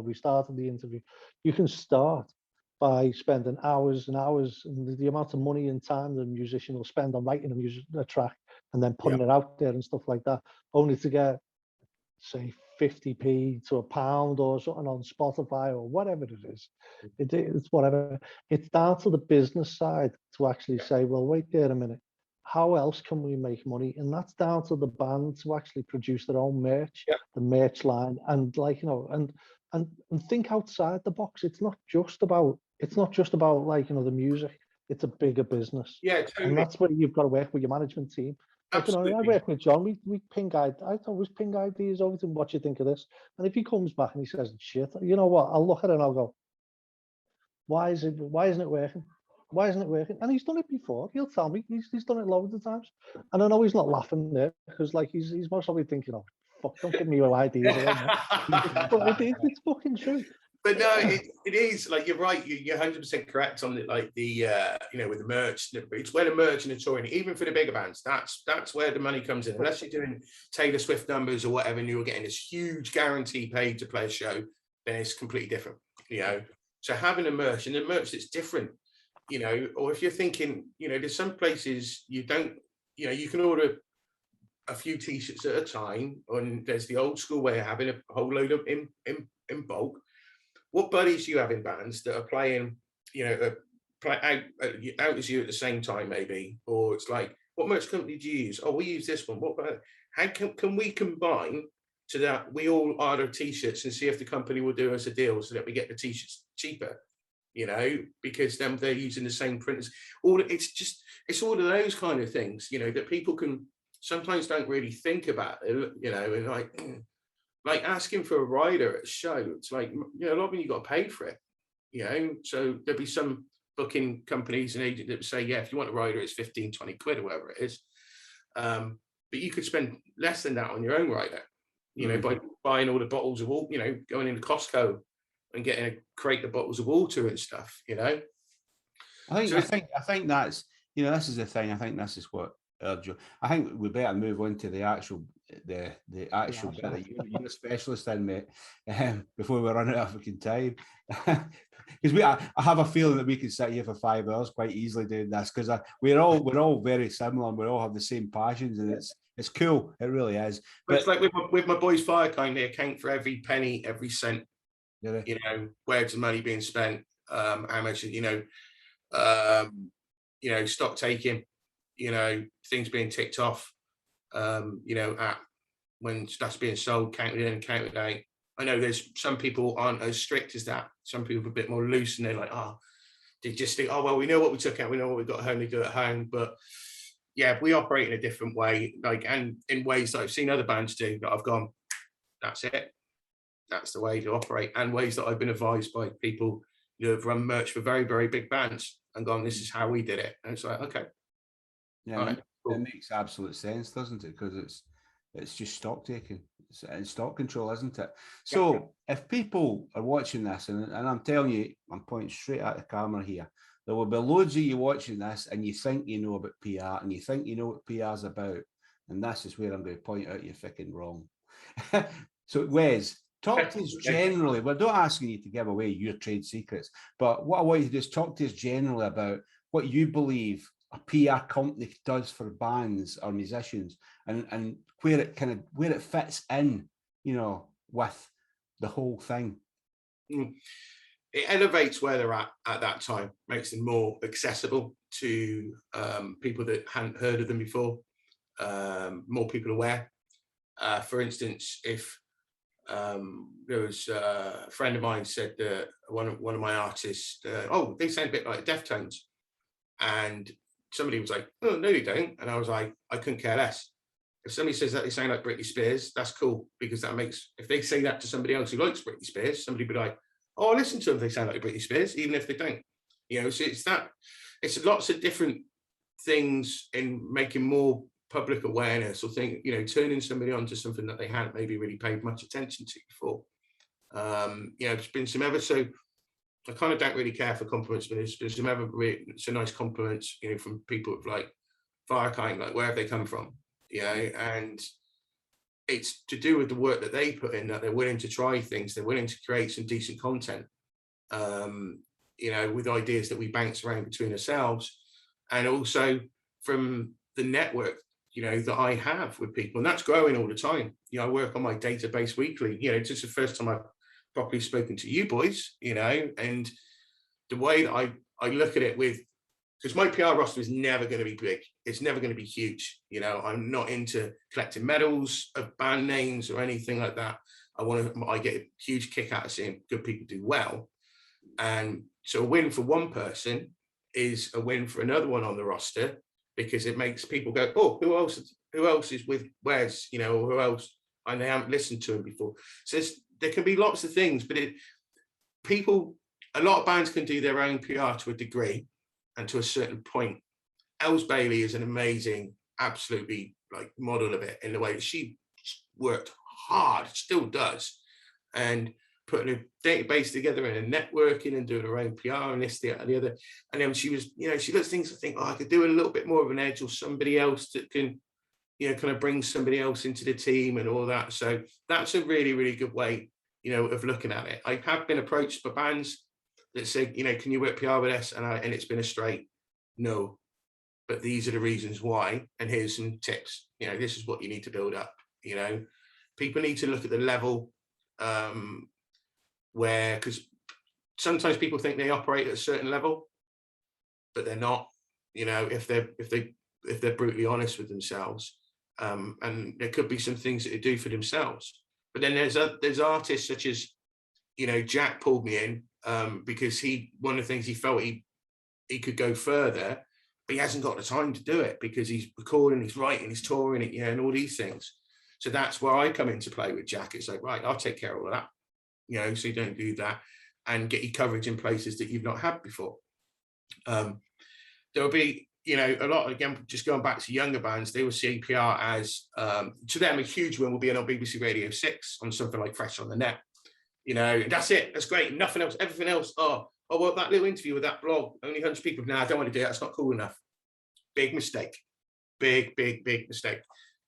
we started the interview, you can start by spending hours and hours, and the amount of money and time the musician will spend on writing a track and then putting it out there and stuff like that, only to get, say, 50p to £1 or something on Spotify or whatever it is. It's whatever. It's down to the business side to actually say, well, wait there a minute, how else can we make money? And that's down to the band to actually produce their own merch, the merch line, and, like, you know, and think outside the box. It's not just about like, you know, the music. It's a bigger business. Yeah, totally. And that's where you've got to work with your management team. Like, you know, I work with John. We ping I always ping ideas over to him. What you think of this? And if he comes back and he says shit, you know what? I'll look at it and I'll go, why isn't it working? Why isn't it working? And he's done it before. He'll tell me he's done it loads of times. And I know he's not laughing there, because, like, he's most probably thinking, oh, fuck, don't give me your ideas. But it's fucking true. But no, it is, like, you're right. You're 100% correct on it. Like you know, with the merch, it's where the merch and the touring, even for the bigger bands, that's where the money comes in. Unless you're doing Taylor Swift numbers or whatever, and you're getting this huge guarantee paid to play a show, then it's completely different. You know, so having a merch, and the merch that's different, you know, or if you're thinking, you know, there's some places you don't, you know, you can order a few t-shirts at a time, and there's the old school way of having a whole load of in bulk. What buddies do you have in bands that are playing, you know, out as you at the same time, maybe? Or it's like, what merch company do you use? Oh, we use this one. How can we combine so that we all order t-shirts and see if the company will do us a deal so that we get the t-shirts cheaper? You know, because then they're using the same printers. It's all of those kind of things, you know, that people can sometimes don't really think about it, you know, and like asking for a rider at a show, it's like, you know, a lot of you got paid for it, you know, so there'll be some booking companies and agents that would say, yeah, if you want a rider, it's 15, 20 quid or whatever it is. But you could spend less than that on your own rider, you know, by buying all the bottles of water, you know, going into Costco and getting a crate of bottles of water and stuff, you know. I think that's, you know, this is the thing. I think this is what I think we better move on to the actual bit that you're a specialist in, mate, before we run out of fucking time. Because I have a feeling that we could sit here for 5 hours quite easily doing this, because we're all very similar and we all have the same passions, and it's cool. It really is. But it's like with my boys Firekind, they account for every penny, every cent. You know, where's the money being spent? How much, you know, stock taking, you know, things being ticked off, you know, at when stuff's being sold, counted in, counted out. I know there's some people aren't as strict as that. Some people are a bit more loose, and they're like, they just think, oh, well, we know what we took out, we know what we got at home, we do it at home. But yeah, we operate in a different way, like, and in ways that I've seen other bands do that I've gone, that's it. That's the way to operate, and ways that I've been advised by people who have run merch for very, very big bands and gone, this is how we did it. And it's like, okay. Yeah, All right, cool. it makes absolute sense, doesn't it? Because it's just stock taking and stock control, isn't it? So if people are watching this, and I'm telling you, I'm pointing straight at the camera here, there will be loads of you watching this, and you think you know about PR, and you think you know what PR is about, and this is where I'm going to point out you're fucking wrong. So Wes, talk to us generally. We're not asking you to give away your trade secrets, but what I want you to do is talk to us generally about what you believe a PR company does for bands or musicians, and where it fits in, you know, with the whole thing. It elevates where they're at that time, makes them more accessible to people that hadn't heard of them before, more people aware. For instance, if there was a friend of mine said that one of my artists, oh, they sound a bit like Deftones, and somebody was like, oh, no, they don't. And I was like, I couldn't care less. If somebody says that they sound like Britney Spears, that's cool, because that makes, if they say that to somebody else who likes Britney Spears, somebody would be like, oh, listen to them, they sound like Britney Spears, even if they don't. You know, so it's lots of different things in making more public awareness, or turning somebody on to something that they hadn't maybe really paid much attention to before. There's been some ever so, I kind of don't really care for compliments, but there's been some ever so nice compliments, from people with like Firekind, like where have they come from, and it's to do with the work that they put in, that they're willing to try things, they're willing to create some decent content, with ideas that we bounce around between ourselves, and also from the network, that I have with people, and that's growing all the time. I work on my database weekly. It's just the first time I've properly spoken to you boys, and the way that I look at it because my PR roster is never going to be big. It's never going to be huge. I'm not into collecting medals of band names or anything like that. I get a huge kick out of seeing good people do well. And so a win for one person is a win for another one on the roster, because it makes people go, oh, who else is with Wes, or who else, and they haven't listened to him before. So there can be lots of things, but a lot of bands can do their own PR to a degree and to a certain point. Els Bailey is an amazing, absolutely like model of it, in the way that she worked hard, still does, and putting a database together and networking and doing her own PR and this, that, and the other. And then she was, she does things, I think, I could do a little bit more of an edge, or somebody else that can, kind of bring somebody else into the team and all that. So that's a really, really good way, of looking at it. I have been approached by bands that say, can you work PR with us? And it's been a straight no, but these are the reasons why, and here's some tips. This is what you need to build up. People need to look at the level, where, because sometimes people think they operate at a certain level, but they're not. If they're brutally honest with themselves, and there could be some things that they do for themselves. But then there's artists such as, Jack pulled me in because one of the things he felt he could go further, but he hasn't got the time to do it because he's recording, he's writing, he's touring it, and all these things. So that's where I come into play with Jack. It's like, right, I'll take care of all of that. So you don't do that, and get your coverage in places that you've not had before. There'll be, a lot, again, just going back to younger bands, they will see PR as, to them, a huge one will be on BBC Radio 6 on something like Fresh on the Net. And that's it. That's great. Nothing else. Everything else. Oh, well, that little interview with that blog, only 100 people. No, I don't want to do that. It's not cool enough. Big mistake. Big, big, big mistake.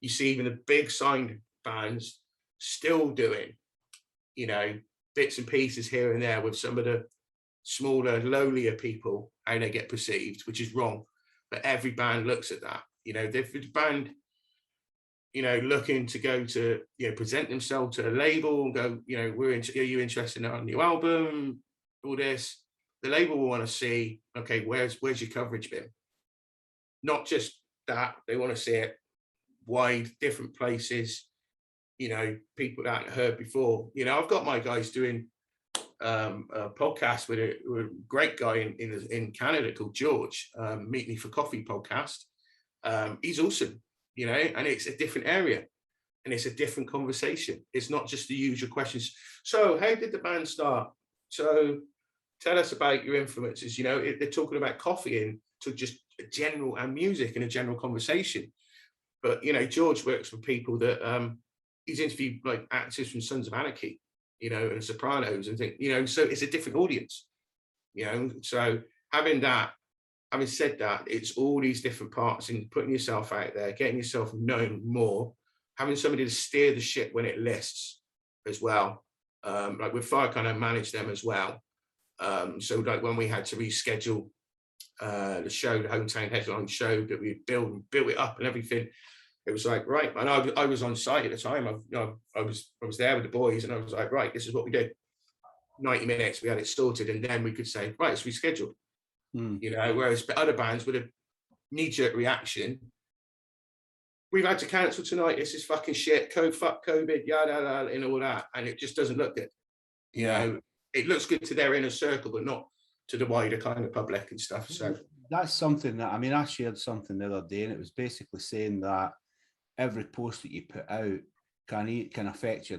You see even the big signed bands still doing, bits and pieces here and there with some of the smaller, lowlier people, how they get perceived, which is wrong. But every band looks at that. If it's a band, looking to go to, present themselves to the label and go, are you interested in our new album? All this, the label will want to see, okay, where's your coverage been? Not just that, they want to see it wide, different places, people that I hadn't heard before. I've got my guys doing a podcast with a great guy in Canada called George, Meet Me for Coffee podcast. He's awesome, and it's a different area. and it's a different conversation. It's not just the usual questions. So how did the band start? So tell us about your influences. You know, they're talking about coffee and to just a general and music and a general conversation. But, you know, George works with people that he's interviewed like actors from Sons of Anarchy, you know, and Sopranos and things, you know, so it's a different audience, you know. So having said that, it's all these different parts and putting yourself out there, getting yourself known more, having somebody to steer the ship when it lists as well. Like with Fire, kind of manage them as well. So like when we had to reschedule the show, the hometown headline show that we built it up and everything, it was like, right, and I was on site at the time. I was there with the boys, and I was like, right, this is what we did. 90 minutes, we had it sorted, and then we could say, right, it's rescheduled. You know, whereas other bands with a knee-jerk reaction, we've had to cancel tonight. This is fucking shit. Fuck COVID, yada, and all that, and it just doesn't look good. You know, it looks good to their inner circle, but not to the wider kind of public and stuff. So that's something that, I mean, I shared something the other day, and it was basically saying that every post that you put out can affect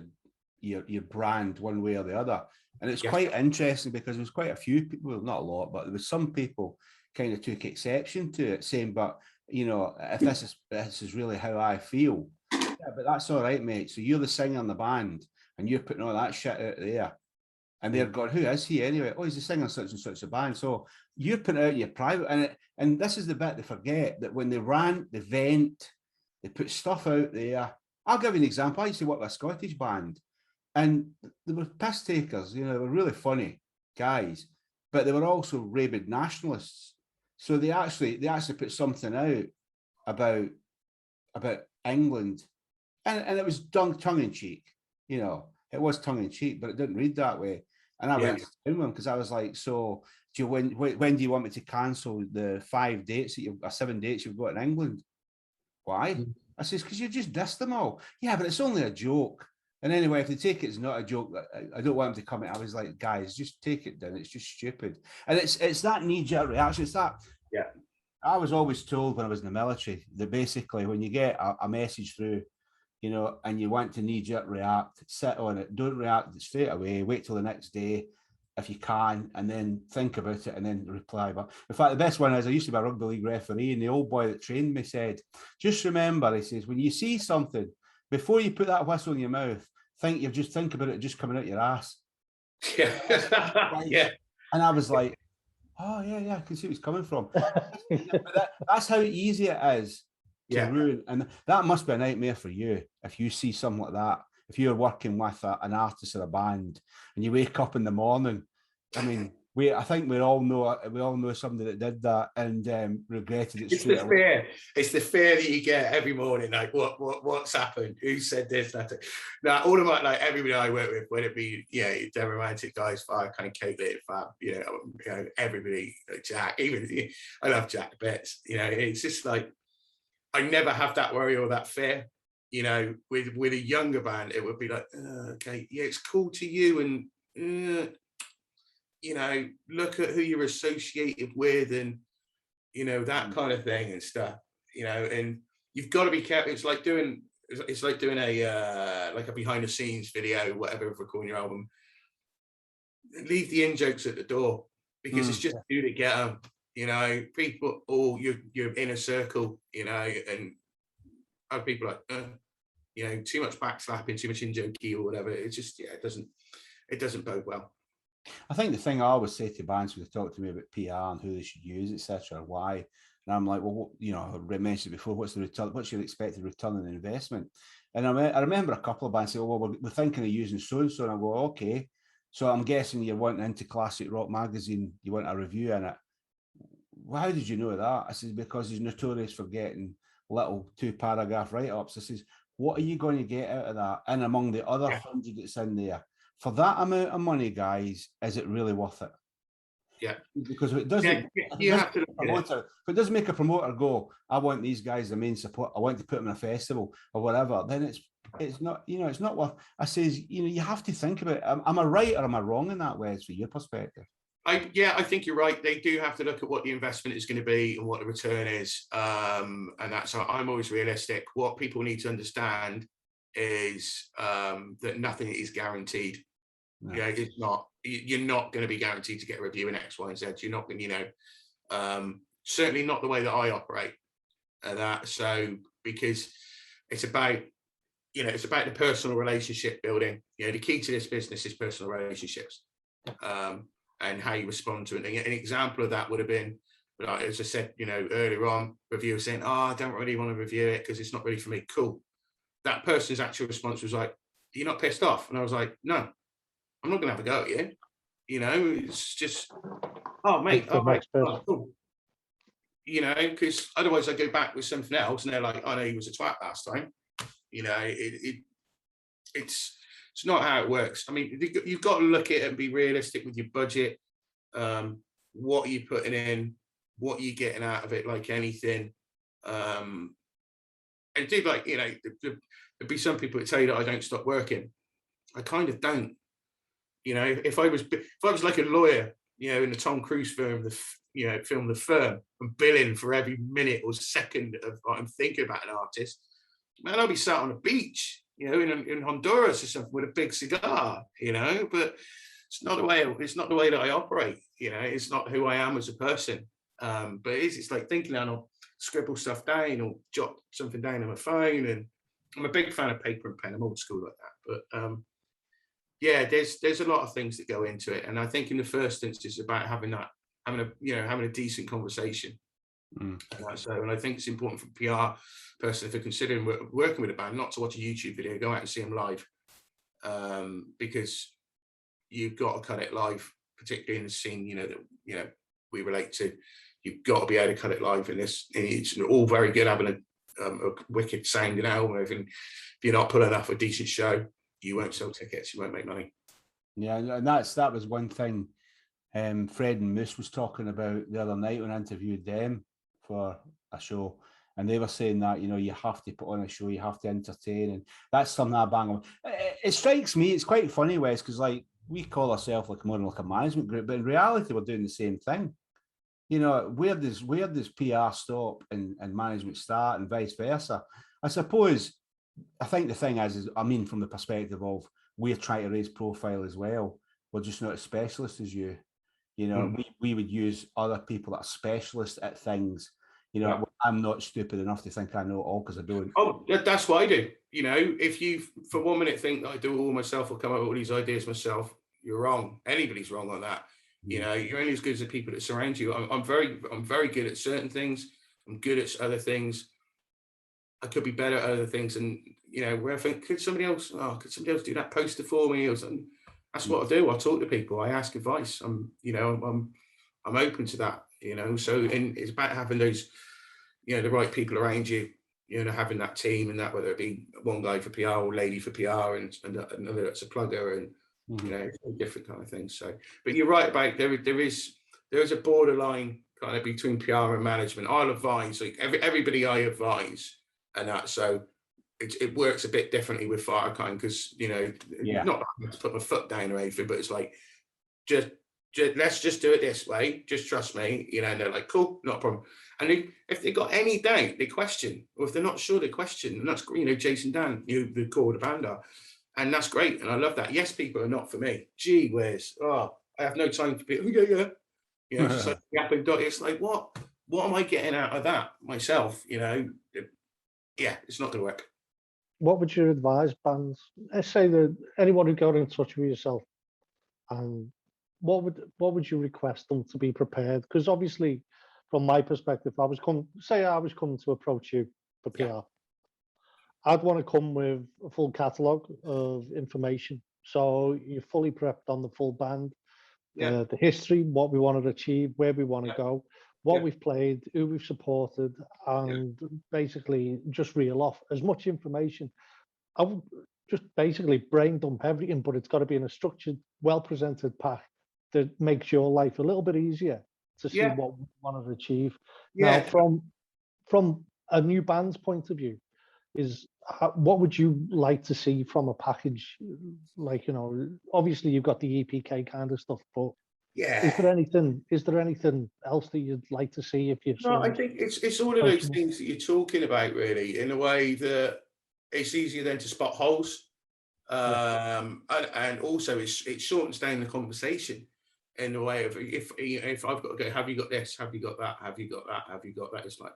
your brand one way or the other. And it's quite interesting because there was quite a few people, well, not a lot, but there was some people kind of took exception to it, saying, but you know, if this is really how I feel, yeah, but that's all right, mate. So you're the singer in the band and you're putting all that shit out there. And they're going, who is he anyway? Oh, he's the singer in such and such a band. So you're putting out your private, and this is the bit they forget, that when they rant, they vent, they put stuff out there. I'll give you an example. I used to work with a Scottish band, and they were piss takers, you know, they were really funny guys, but they were also rabid nationalists. So they actually put something out about England, and it was done tongue in cheek, you know, it was tongue in cheek, but it didn't read that way. And I went to him because I was like, so when do you want me to cancel the 7 dates you've got in England? Why? I says, because you just dissed them all. Yeah, but it's only a joke. And anyway, if they take it as not a joke, I don't want them to come in. I was like, guys, just take it down. It's just stupid. And it's that knee-jerk reaction. It's that. Yeah. I was always told when I was in the military that basically when you get a message through, you know, and you want to knee-jerk react, sit on it, don't react straight away, wait till the next day if you can, and then think about it and then reply. But in fact, the best one is I used to be a rugby league referee, and the old boy that trained me said, just remember, he says, when you see something, before you put that whistle in your mouth, think about it just coming out your ass. Yeah. And I was like, oh yeah, I can see where it's coming from. But that's how easy it is to ruin, and that must be a nightmare for you if you see something like that. If you're working with an artist or a band and you wake up in the morning, I mean, I think we all know somebody that did that and regretted it. It's the fear. It's the fear that you get every morning. Like, what's happened? Who said this? That. Now, all of my, like, everybody I work with, whether it be the romantic guys, Fire, kind of Kate, Fab, you know, everybody, Jack, even I love Jack bits. You know, it's just like I never have that worry or that fear. You know, with a younger band, it would be like, okay, yeah, it's cool to you, and you know, look at who you're associated with, and you know, that kind of thing and stuff. You know, and you've got to be careful. It's like doing a like a behind the scenes video, whatever, of recording your album. Leave the in jokes at the door, because it's just you to get them. You know, people, or your inner circle. You know, and other people like. You know, too much backslapping, too much in-jokey or whatever. It's just, it doesn't bode well. I think the thing I always say to bands when they talk to me about PR and who they should use, etc., why, and I'm like, well, you know, I mentioned it before, what's the return? What's your expected return on investment? And I remember a couple of bands say, well, we're thinking of using so-and-so, and I go, okay. So I'm guessing you're wanting into Classic Rock magazine, you want a review in it. Well, how did you know that? I said, because he's notorious for getting little 2-paragraph write-ups. I says, what are you going to get out of that? And among the other 100 that's in there, for that amount of money, guys, is it really worth it? Yeah. Because if it doesn't, if it doesn't make a promoter go, I want these guys the main support, I want to put them in a festival or whatever, then it's not, you know, it's not worth. I says, you know, you have to think about it. Am I right or am I wrong in that way? It's from your perspective. I think you're right. They do have to look at what the investment is going to be and what the return is. And that's how I'm always realistic. What people need to understand is that nothing is guaranteed. No. Yeah, it's not. You're not going to be guaranteed to get a review in X, Y, and Z. You're not going to, certainly not the way that I operate. So because it's about, it's about the personal relationship building. The key to this business is personal relationships, and how you respond to it. And an example of that would have been, like, as I said, earlier on, reviewer saying, "Oh, I don't really want to review it because it's not really for me." Cool. That person's actual response was like, "You're not pissed off?" And I was like, "No, I'm not going to have a go at you. It's just, oh, mate, The next person. cool." Because otherwise I go back with something else and they're like, "I know he was a twat last time." It's not how it works. I mean, you've got to look at it and be realistic with your budget. What are you putting in? What are you getting out of it? Like anything. And dude, like, there'd be some people that tell you that I don't stop working. I kind of don't. If I was like a lawyer, in the Tom Cruise film, film The Firm, and billing for every minute or second of what I'm thinking about an artist, man, I'll be sat on a beach, in Honduras or something with a big cigar, but it's not the way that I operate. It's not who I am as a person. But it's like thinking I'll scribble stuff down or jot something down on my phone. And I'm a big fan of paper and pen. I'm old school like that. But yeah, there's a lot of things that go into it. And I think in the first instance, it's about having a decent conversation. And I think it's important for PR person, if they're considering working with a band, not to watch a YouTube video, go out and see them live, because you've got to cut it live, particularly in the scene that we relate to. You've got to be able to cut it live in this. It's all very good having a wicked sounding album. If you're not pulling off a decent show, you won't sell tickets, you won't make money. Yeah, and that was one thing Fred and Moose was talking about the other night when I interviewed them for a show, and they were saying that you have to put on a show, you have to entertain, and that's something I bang on. It strikes me, it's quite funny, Wes, because like we call ourselves like more like a management group, but in reality we're doing the same thing. Where does PR stop and management start, and vice versa? I suppose I think the thing is from the perspective of we're trying to raise profile as well. We're just not as specialist as you. We would use other people that are specialists at things. I'm not stupid enough to think I know it all because I don't. Oh, that's what I do. If you for 1 minute think that I do it all myself or come up with all these ideas myself, you're wrong. Anybody's wrong on that. You're only as good as the people that surround you. I'm very good at certain things. I'm good at other things. I could be better at other things, and where I think could somebody else do that poster for me or something. That's what I do. I talk to people. I ask advice. I'm open to that. So it's about having those, the right people around you. Having that team, and that whether it be one guy for PR or lady for PR, and another that's a plugger, and different kind of things. So, but you're right about there is a borderline kind of between PR and management. I'll advise, like everybody I advise, and that so. It works a bit differently with Firekind because not to put my foot down or anything, but it's like just let's just do it this way. Just trust me, And they're like, cool, not a problem. And if they got any doubt, they question, or if they're not sure, they question. And that's Jason Dan, the core of the band are, and that's great. And I love that. Yes, people are not for me. Gee whiz, I have no time for people. Yeah. It's just like yap and dot. It's like what am I getting out of that myself? Yeah, it's not going to work. What would you advise bands? Let's say that anyone who got in touch with yourself, and what would you request them to be prepared? Because obviously, from my perspective, I was coming to approach you for PR. I'd want to come with a full catalogue of information, so you're fully prepped on the full band, the history, what we want to achieve, where we want to go, what we've played, who we've supported, and basically just reel off as much information. I would just basically brain dump everything, but it's got to be in a structured, well-presented pack that makes your life a little bit easier to see what we want to achieve. Now, from a new band's point of view, what would you like to see from a package? Like, obviously you've got the EPK kind of stuff, but is there anything else that you'd like to see if you've I think it's all of those things that you're talking about, really, in a way that it's easier then to spot holes. And also it shortens down the conversation in the way of, if I've got to go, have you got this, have you got that, have you got that, have you got that, it's like,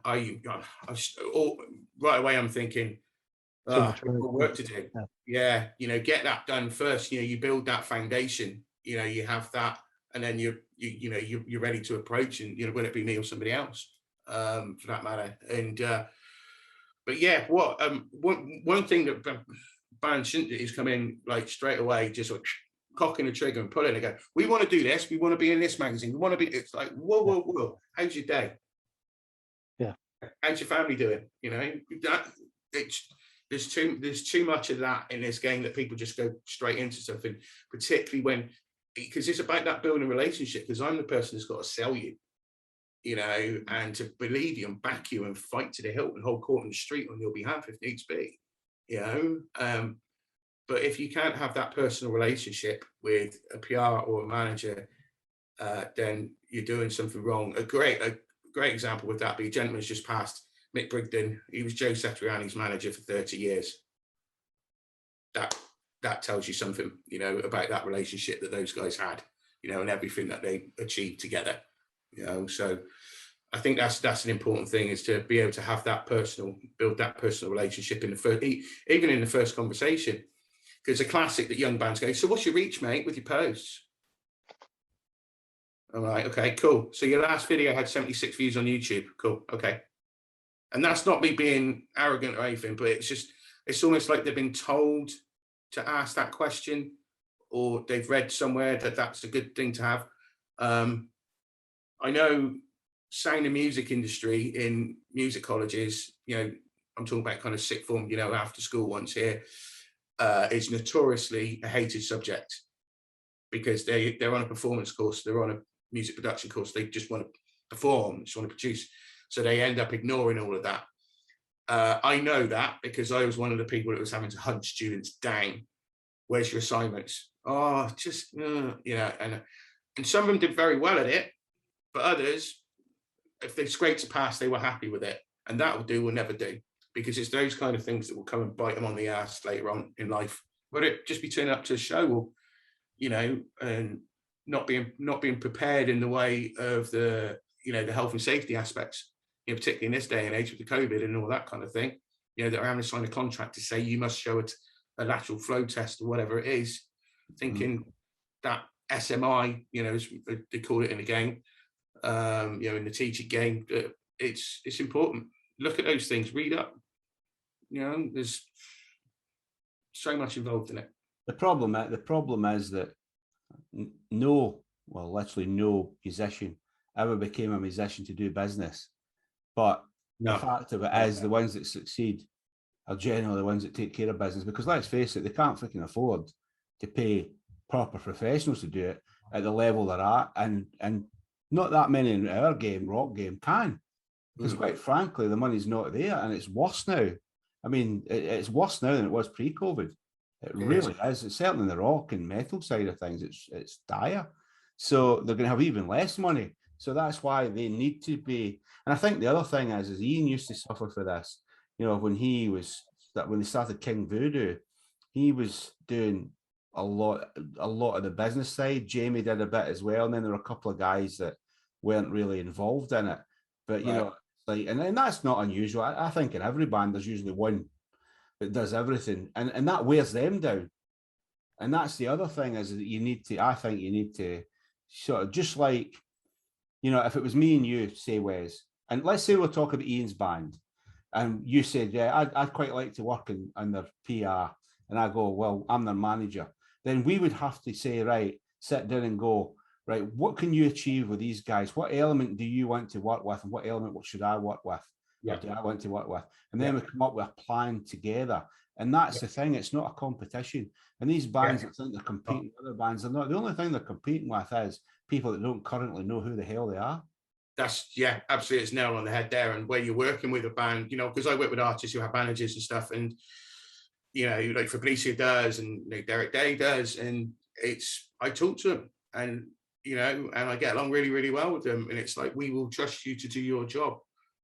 right away I'm thinking, got work to do. Yeah, get that done first. You build that foundation, you have that, and then you're ready to approach, and whether it be me or somebody else, for that matter. And but yeah, what one thing that bands shouldn't do is come in like straight away, just like cocking the trigger and pulling it, go, we want to do this, we want to be in this magazine, we want to be, it's like, whoa, how's your day? Yeah. How's your family doing? There's too much of that in this game, that people just go straight into something, particularly because it's about that building relationship, because I'm the person that's got to sell you, and to believe you and back you and fight to the hilt and hold court in the street on your behalf if needs be, but if you can't have that personal relationship with a PR or a manager, then you're doing something wrong. A great example would that be, a gentleman's just passed, Mick Brigden. He was Joe Satriani's manager for 30 years. That tells you something, about that relationship that those guys had, and everything that they achieved together, So I think that's an important thing, is to be able to have build that personal relationship even in the first conversation. Because it's a classic that young bands go, so what's your reach, mate, with your posts? All right, okay, cool. So your last video had 76 views on YouTube. Cool, okay. And that's not me being arrogant or anything, but it's almost like they've been told to ask that question, or they've read somewhere that that's a good thing to have. I know sound and music industry in music colleges, I'm talking about kind of sixth form, after school ones here, is notoriously a hated subject, because they're on a performance course, they're on a music production course, they just want to perform, just want to produce, so they end up ignoring all of that. I know that because I was one of the people that was having to hunt students down. Where's your assignments? Oh, just and some of them did very well at it, but others, if they scraped a pass, they were happy with it, and that will never do, because it's those kind of things that will come and bite them on the ass later on in life. Whether it just be turning up to a show, or and not being prepared in the way of the the health and safety aspects, particularly in this day and age with the COVID and all that kind of thing. That are having to sign a contract to say you must show it a lateral flow test or whatever it is, thinking that SMI, as they call it in the game, in the teaching game, it's important. Look at those things, read up. There's so much involved in it. The problem is that literally no musician ever became a musician to do business. But the fact of it is, the ones that succeed are generally the ones that take care of business, because let's face it, they can't freaking afford to pay proper professionals to do it at the level they're at, and not that many in our game, rock game, can, because quite frankly, the money's not there, and it's worse now. I mean, it's worse now than it was pre-COVID. It really is. It's certainly in the rock and metal side of things, it's dire. So they're going to have even less money. So that's why they need to be. And I think the other thing is Ian used to suffer for this. When they started King Voodoo, he was doing a lot of the business side. Jamie did a bit as well, and then there were a couple of guys that weren't really involved in it. But and that's not unusual. I think in every band there's usually one that does everything, and that wears them down. And that's the other thing, is that I think you need to sort of, just like, if it was me and you, say, Wes, and let's say we're talking about Ian's band, and you said, yeah, I'd quite like to work in their PR, and I go, well, I'm their manager, then we would have to say, right, sit down and go, right, what can you achieve with these guys? What element do you want to work with, and what element should I work with? Yeah. Or do I want to work with? And then we come up with a plan together. And that's the thing, it's not a competition. And these bands that think they're competing with other bands, they're not. The only thing they're competing with is people that don't currently know who the hell they are. That's, absolutely, it's nail on the head there. And where you're working with a band, because I work with artists who have managers and stuff, and like Fabricio does, and Derek Day does, and I talk to them, and and I get along really, really well with them, and it's like, we will trust you to do your job.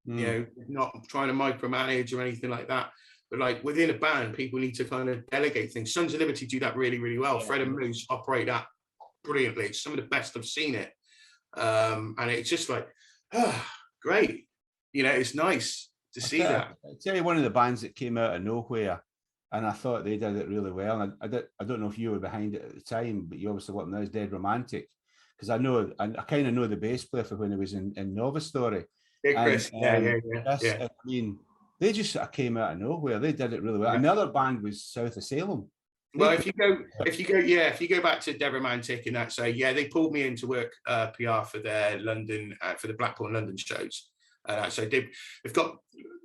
you know, not trying to micromanage or anything like that. But like within a band, people need to kind of delegate things. Sons of Liberty do that really, really well. Fred and Moose operate that brilliantly. It's some of the best I've seen it. And it's just like, great. You know, it's nice to see that. I tell you, one of the bands that came out of nowhere, and I thought they did it really well. And I don't know if you were behind it at the time, but you obviously weren't. Now is Dead Romantic, because I kind of know the bass player for when he was in Nova Story. Yeah, Chris. Yeah. I mean, they just sort of came out of nowhere. They did it really well. And the other band was South of Salem. Well, if you go back to Dead Romantic and that, say, they pulled me in to work PR for their London, for the Blackpool and London shows. So they've got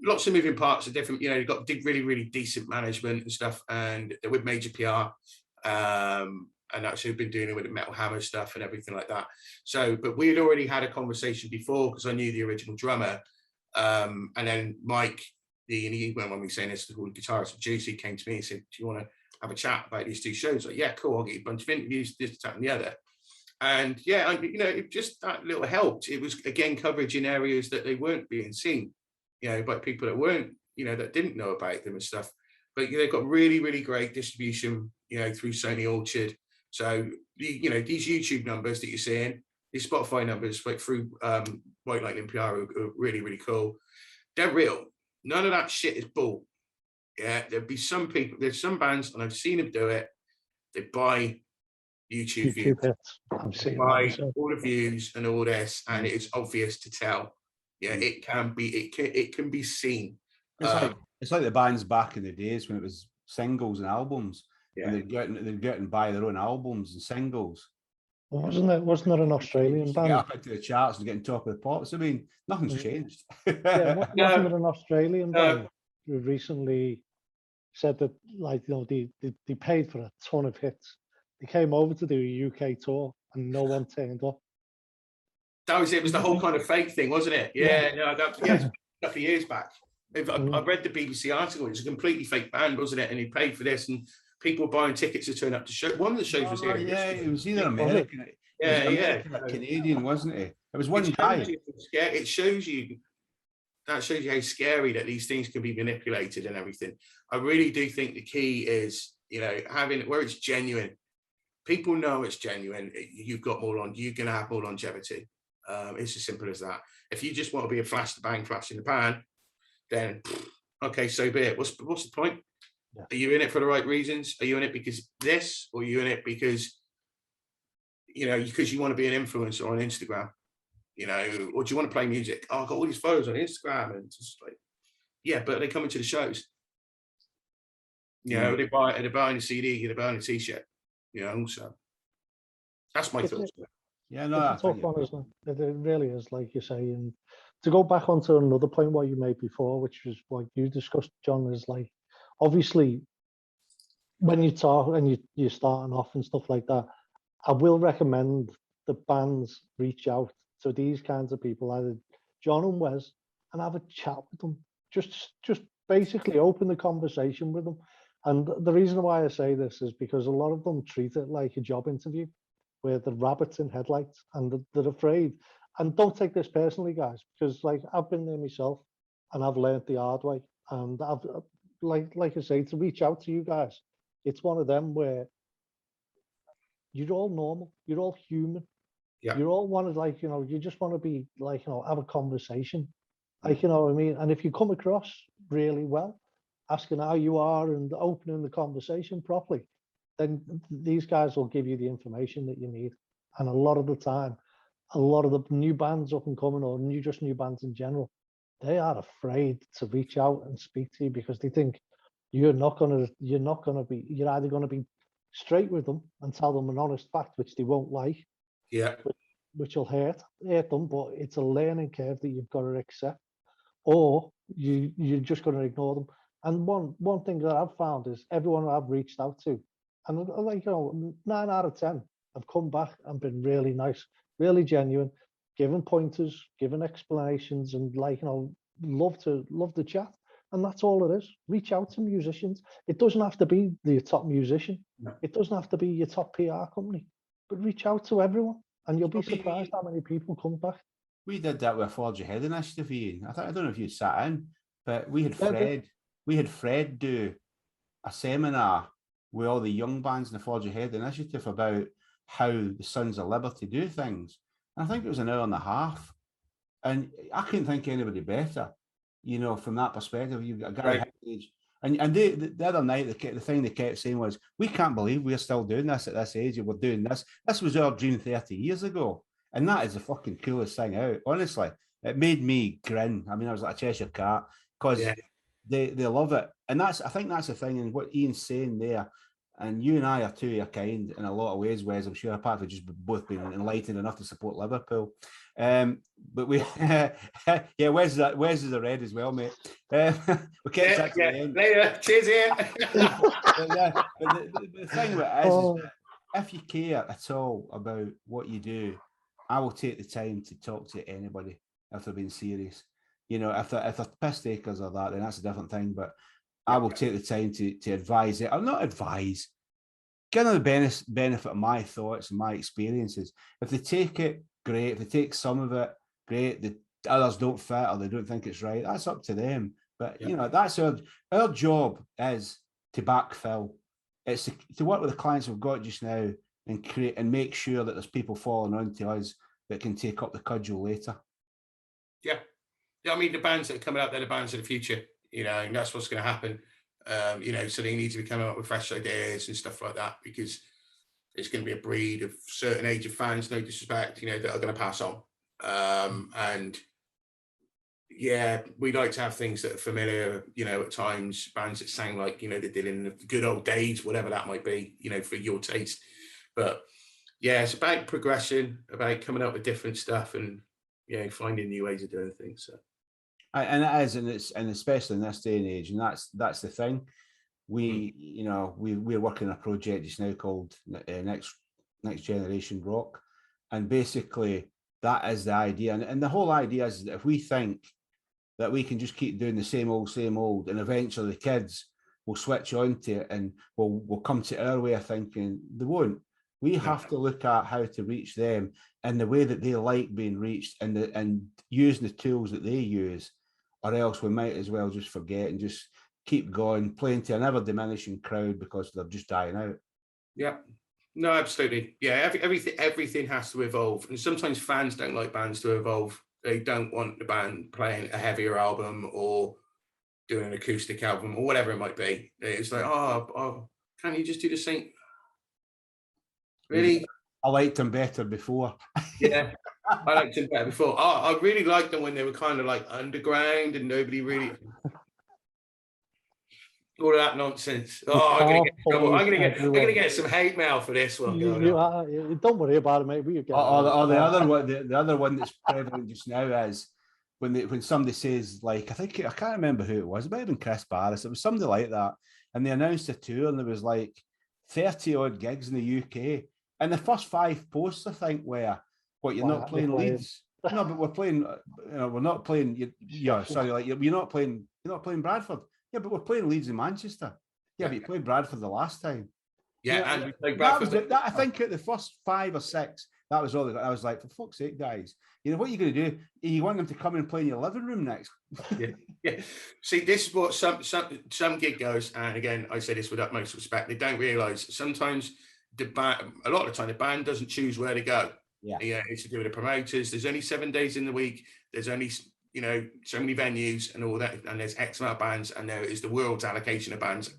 lots of moving parts of different, you know, they've got really, really decent management and stuff, and they're with Major PR. And actually been doing it with the Metal Hammer stuff and everything like that. So, but we had already had a conversation before because I knew the original drummer. And then Mike, when we saying this, the guitarist of Juicy, came to me and said, do you want to have a chat about these two shows? Like, yeah, cool, I'll get you a bunch of interviews, this, that, and the other. And yeah, you know, it just that little helped. It was, again, coverage in areas that they weren't being seen, you know, by people that weren't, you know, that didn't know about them and stuff. But you know, they've got really, really great distribution, you know, through Sony Orchard. So, you know, these YouTube numbers that you're seeing, these Spotify numbers, like through White Lightning PR, are really, really cool. They're real. None of that shit is bull. Yeah, there'd be some people, there's some bands, and I've seen them do it. They buy YouTube views. They buy all the views and all this, and it's obvious to tell. Yeah, it can be seen. It's like the bands back in the days when it was singles and albums. Yeah. And they'd get and buy their own albums and singles. Wasn't there an Australian band? Get up into the charts and get on top of the pops. I mean, nothing's changed. Wasn't there an Australian band who recently said that, like, you know, they paid for a ton of hits. They came over to do a UK tour and no one turned up. That was it. It was the whole kind of fake thing, wasn't it? Yeah, a couple of years back. I read the BBC article. It was a completely fake band, wasn't it? And he paid for this, and people were buying tickets to turn up to show. One of the shows was here. Yeah, it was either American. American or Canadian, wasn't it? It was one guy. It shows you. That shows you how scary that these things can be manipulated and everything. I really do think the key is, you know, having where it's genuine. People know it's genuine. You're going to have more longevity. It's as simple as that. If you just want to be a flash to bang, flash in the pan, then okay, so be it. What's the point? Yeah. Are you in it for the right reasons? Are you in it because this, or are you in it because, you know, because you want to be an influencer on Instagram, you know, or do you want to play music? Oh, I've got all these photos on Instagram, and just like, yeah, but they come into the shows. You know, they're buying a CD, they're buying a T-shirt. You know, so that's my thoughts. Yeah, no, it's a tough one, isn't it? It really is, like you say. And to go back onto another point what you made before, which was what you discussed, John, is like, obviously, when you talk and you're starting off and stuff like that, I will recommend the bands reach out to these kinds of people, either John and Wes, and have a chat with them. Just basically open the conversation with them. And the reason why I say this is because a lot of them treat it like a job interview, where the rabbits in headlights, and they're afraid. And don't take this personally, guys, because like I've been there myself, and I've learned the hard way. And I've like I say, to reach out to you guys, it's one of them where you're all normal, you're all human. Yeah. You all want to, like, you know, you just want to be like, you know, have a conversation, like, you know what I mean? And if you come across really well, asking how you are and opening the conversation properly, then these guys will give you the information that you need. And a lot of the time, a lot of the new bands up and coming, or new bands in general, they are afraid to reach out and speak to you because they think you're either going to be straight with them and tell them an honest fact, which they won't like, which will hurt them, but it's a learning curve that you've got to accept, or you're just going to ignore them. And one thing that I've found is everyone I've reached out to, and like, you know, 9 out of 10 have come back and been really nice, really genuine, giving pointers, giving explanations, and, like, you know, love to chat. And that's all it is. Reach out to musicians. It doesn't have to be the top musician. No. It doesn't have to be your top PR company, but reach out to everyone, and you'll be surprised how many people come back. We did that with a Forge Ahead initiative, Ian. I don't know if you sat in, but we had Yeah, I did. Fred do a seminar with all the young bands in the Forge Ahead initiative about how the Sons of Liberty do things. And I think it was an hour and a half. And I couldn't think of anybody better, you know, from that perspective. You've got a guy age. And the other night, the thing they kept saying was, we can't believe we're still doing this at this age. And we're doing this. This was our dream 30 years ago. And that is the fucking coolest thing out. Honestly, it made me grin. I mean, I was like a Cheshire cat because they love it. And I think that's the thing. And what Ian's saying there, and you and I are two of your kind in a lot of ways, Wes, I'm sure, apart from just both being enlightened enough to support Liverpool. But we, yeah, Wes is a red as well, mate. We kept that to the end. Later, cheers, Ian. but the thing with it is that if you care at all about what you do, I will take the time to talk to anybody if they're being serious. You know, if they're piss takers or that, then that's a different thing. But I will take the time to advise it. I'll not advise. Give them the benefit of my thoughts and my experiences. If they take it, great. If they take some of it, great. The others don't fit or they don't think it's right, that's up to them. But you know, that's our job is to backfill. It's to work with the clients we've got just now and create and make sure that there's people falling onto us that can take up the cudgel later. Yeah. I mean, the bands that are coming up, they're the bands of the future, you know, and that's what's going to happen. You know, so they need to be coming up with fresh ideas and stuff like that, because it's going to be a breed of certain age of fans, no disrespect, you know, that are going to pass on. And yeah, we like to have things that are familiar, you know, at times, bands that sound like, you know, they did in the good old days, whatever that might be, you know, for your taste. But yeah, it's about progression, about coming up with different stuff and, you know, finding new ways of doing things. So. And it is, and especially in this day and age, and that's the thing. You know, we're working on a project just now called Next Generation Rock, and basically that is the idea. And the whole idea is that if we think that we can just keep doing the same old, and eventually the kids will switch on to it and will come to our way of thinking, they won't. We have to look at how to reach them in the way that they like being reached, and using the tools that they use, or else we might as well just forget and just keep going, playing to an ever diminishing crowd because they're just dying out. Yeah, no, absolutely. Yeah, everything has to evolve, and sometimes fans don't like bands to evolve. They don't want the band playing a heavier album or doing an acoustic album or whatever it might be. It's like, oh, can't you just do the same? Really? I liked them better before. Yeah, I liked them better before. I really liked them when they were kind of like underground and nobody really. All of that nonsense. Oh, I'm gonna get some hate mail for this one. Don't worry about it, mate. The other one that's prevalent just now is when somebody says, like, I can't remember who it was. It might have been Chris Barris. It was somebody like that, and they announced a tour, and there was like 30 odd gigs in the UK. And the first 5 posts, I think, were, "What, you're not playing Leeds?" No, but we're playing. You know, we're not playing. Sorry, like you're not playing Bradford. Yeah, but we're playing Leeds and Manchester. Yeah, but you played Bradford the last time. Yeah, and we played Bradford. I think at the first 5 or 6, that was all they got. I was like, for fuck's sake, guys, you know what you're going to do? You want them to come and play in your living room next? Yeah. See, this is what some gig goes, and again, I say this with utmost respect. They don't realise sometimes the band, a lot of the time, the band doesn't choose where to go. Yeah, it's to do with the promoters. There's only 7 days in the week. There's only, you know, so many venues and all that, and there's X amount of bands, and there is the world's allocation of bands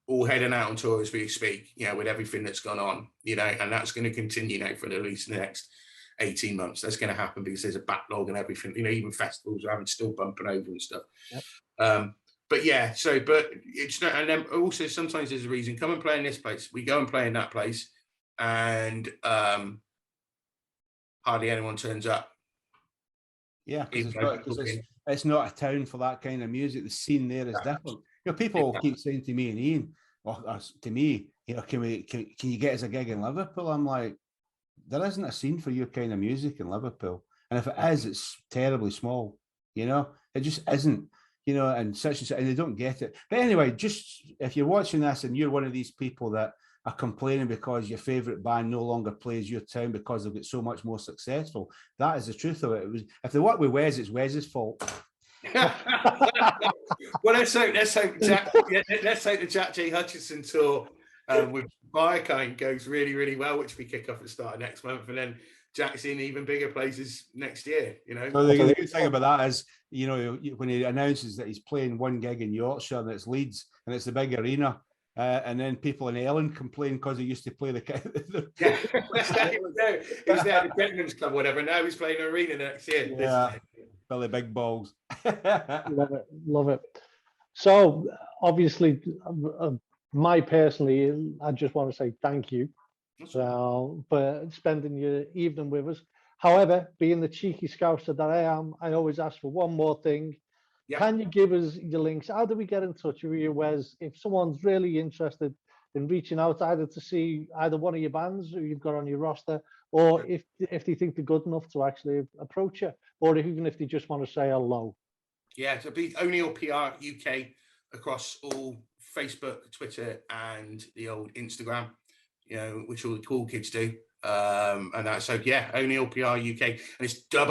all heading out on tour as we speak, you know, with everything that's gone on, you know, and that's going to continue now for at least the next 18 months. That's going to happen because there's a backlog and everything, you know, even festivals are having still bumping over and stuff. Yep. But yeah, but it's not, and then also sometimes there's a reason, come and play in this place. We go and play in that place, and hardly anyone turns up. Yeah, because it's not a town for that kind of music. The scene there is different. You know, people keep saying to me and Ian, or to me, you know, can you get us a gig in Liverpool? I'm like, there isn't a scene for your kind of music in Liverpool, and if it is, it's terribly small. You know, it just isn't. You know, and such and they don't get it. But anyway, just if you're watching this and you're one of these people that are complaining because your favourite band no longer plays your town because they've got so much more successful. That is the truth of it. If they work with Wes, it's Wes's fault. Well, let's hope the Jack J. Hutchinson tour with Biokine goes really, really well, which we kick off at the start of next month, and then Jack's in even bigger places next year. So the good thing about that is, when he announces that he's playing one gig in Yorkshire and it's Leeds and it's a big arena. And then people in Ellen complain because he used to play the he was there at the Gentlemen's Club or whatever. Now he's playing an arena next year. Yeah, Billy Big Balls. Love it. So obviously, personally, I just want to say thank you for spending your evening with us. However, being the cheeky Scouser that I am, I always ask for one more thing. Yep. Can you give us your links? How do we get in touch with you, Wes? If someone's really interested in reaching out either to see either one of your bands who you've got on your roster, or if they think they're good enough to actually approach you, or even if they just want to say hello. Yeah, so be O'Neill PR UK across all Facebook, Twitter, and the old Instagram, which all the cool kids do. And that's O'Neill PR UK, and it's L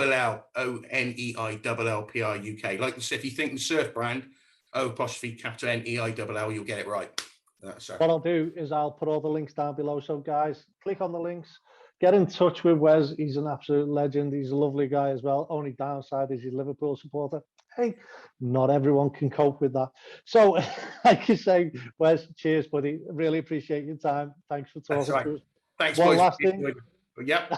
ONEILL PR UK. Like I said, if you think the surf brand, 'NEILL, you'll get it right. What I'll do is I'll put all the links down below. So guys, click on the links, get in touch with Wes. He's an absolute legend. He's a lovely guy as well. Only downside is he's a Liverpool supporter. Hey, not everyone can cope with that. So like you say, Wes, cheers, buddy. Really appreciate your time. Thanks for talking to us. Thanks, one boys. last thing. Yep.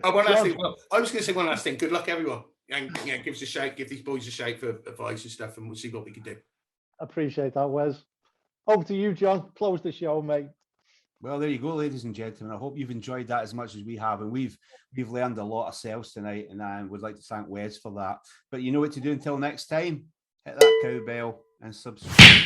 One last thing. Well, I was going to say one last thing. Good luck, everyone. And give us a shout. Give these boys a shout for advice and stuff, and we'll see what we can do. Appreciate that, Wes. Over to you, John. Close the show, mate. Well, there you go, ladies and gentlemen. I hope you've enjoyed that as much as we have, and we've learned a lot ourselves tonight, and I would like to thank Wes for that. But you know what to do until next time. Hit that cowbell and subscribe.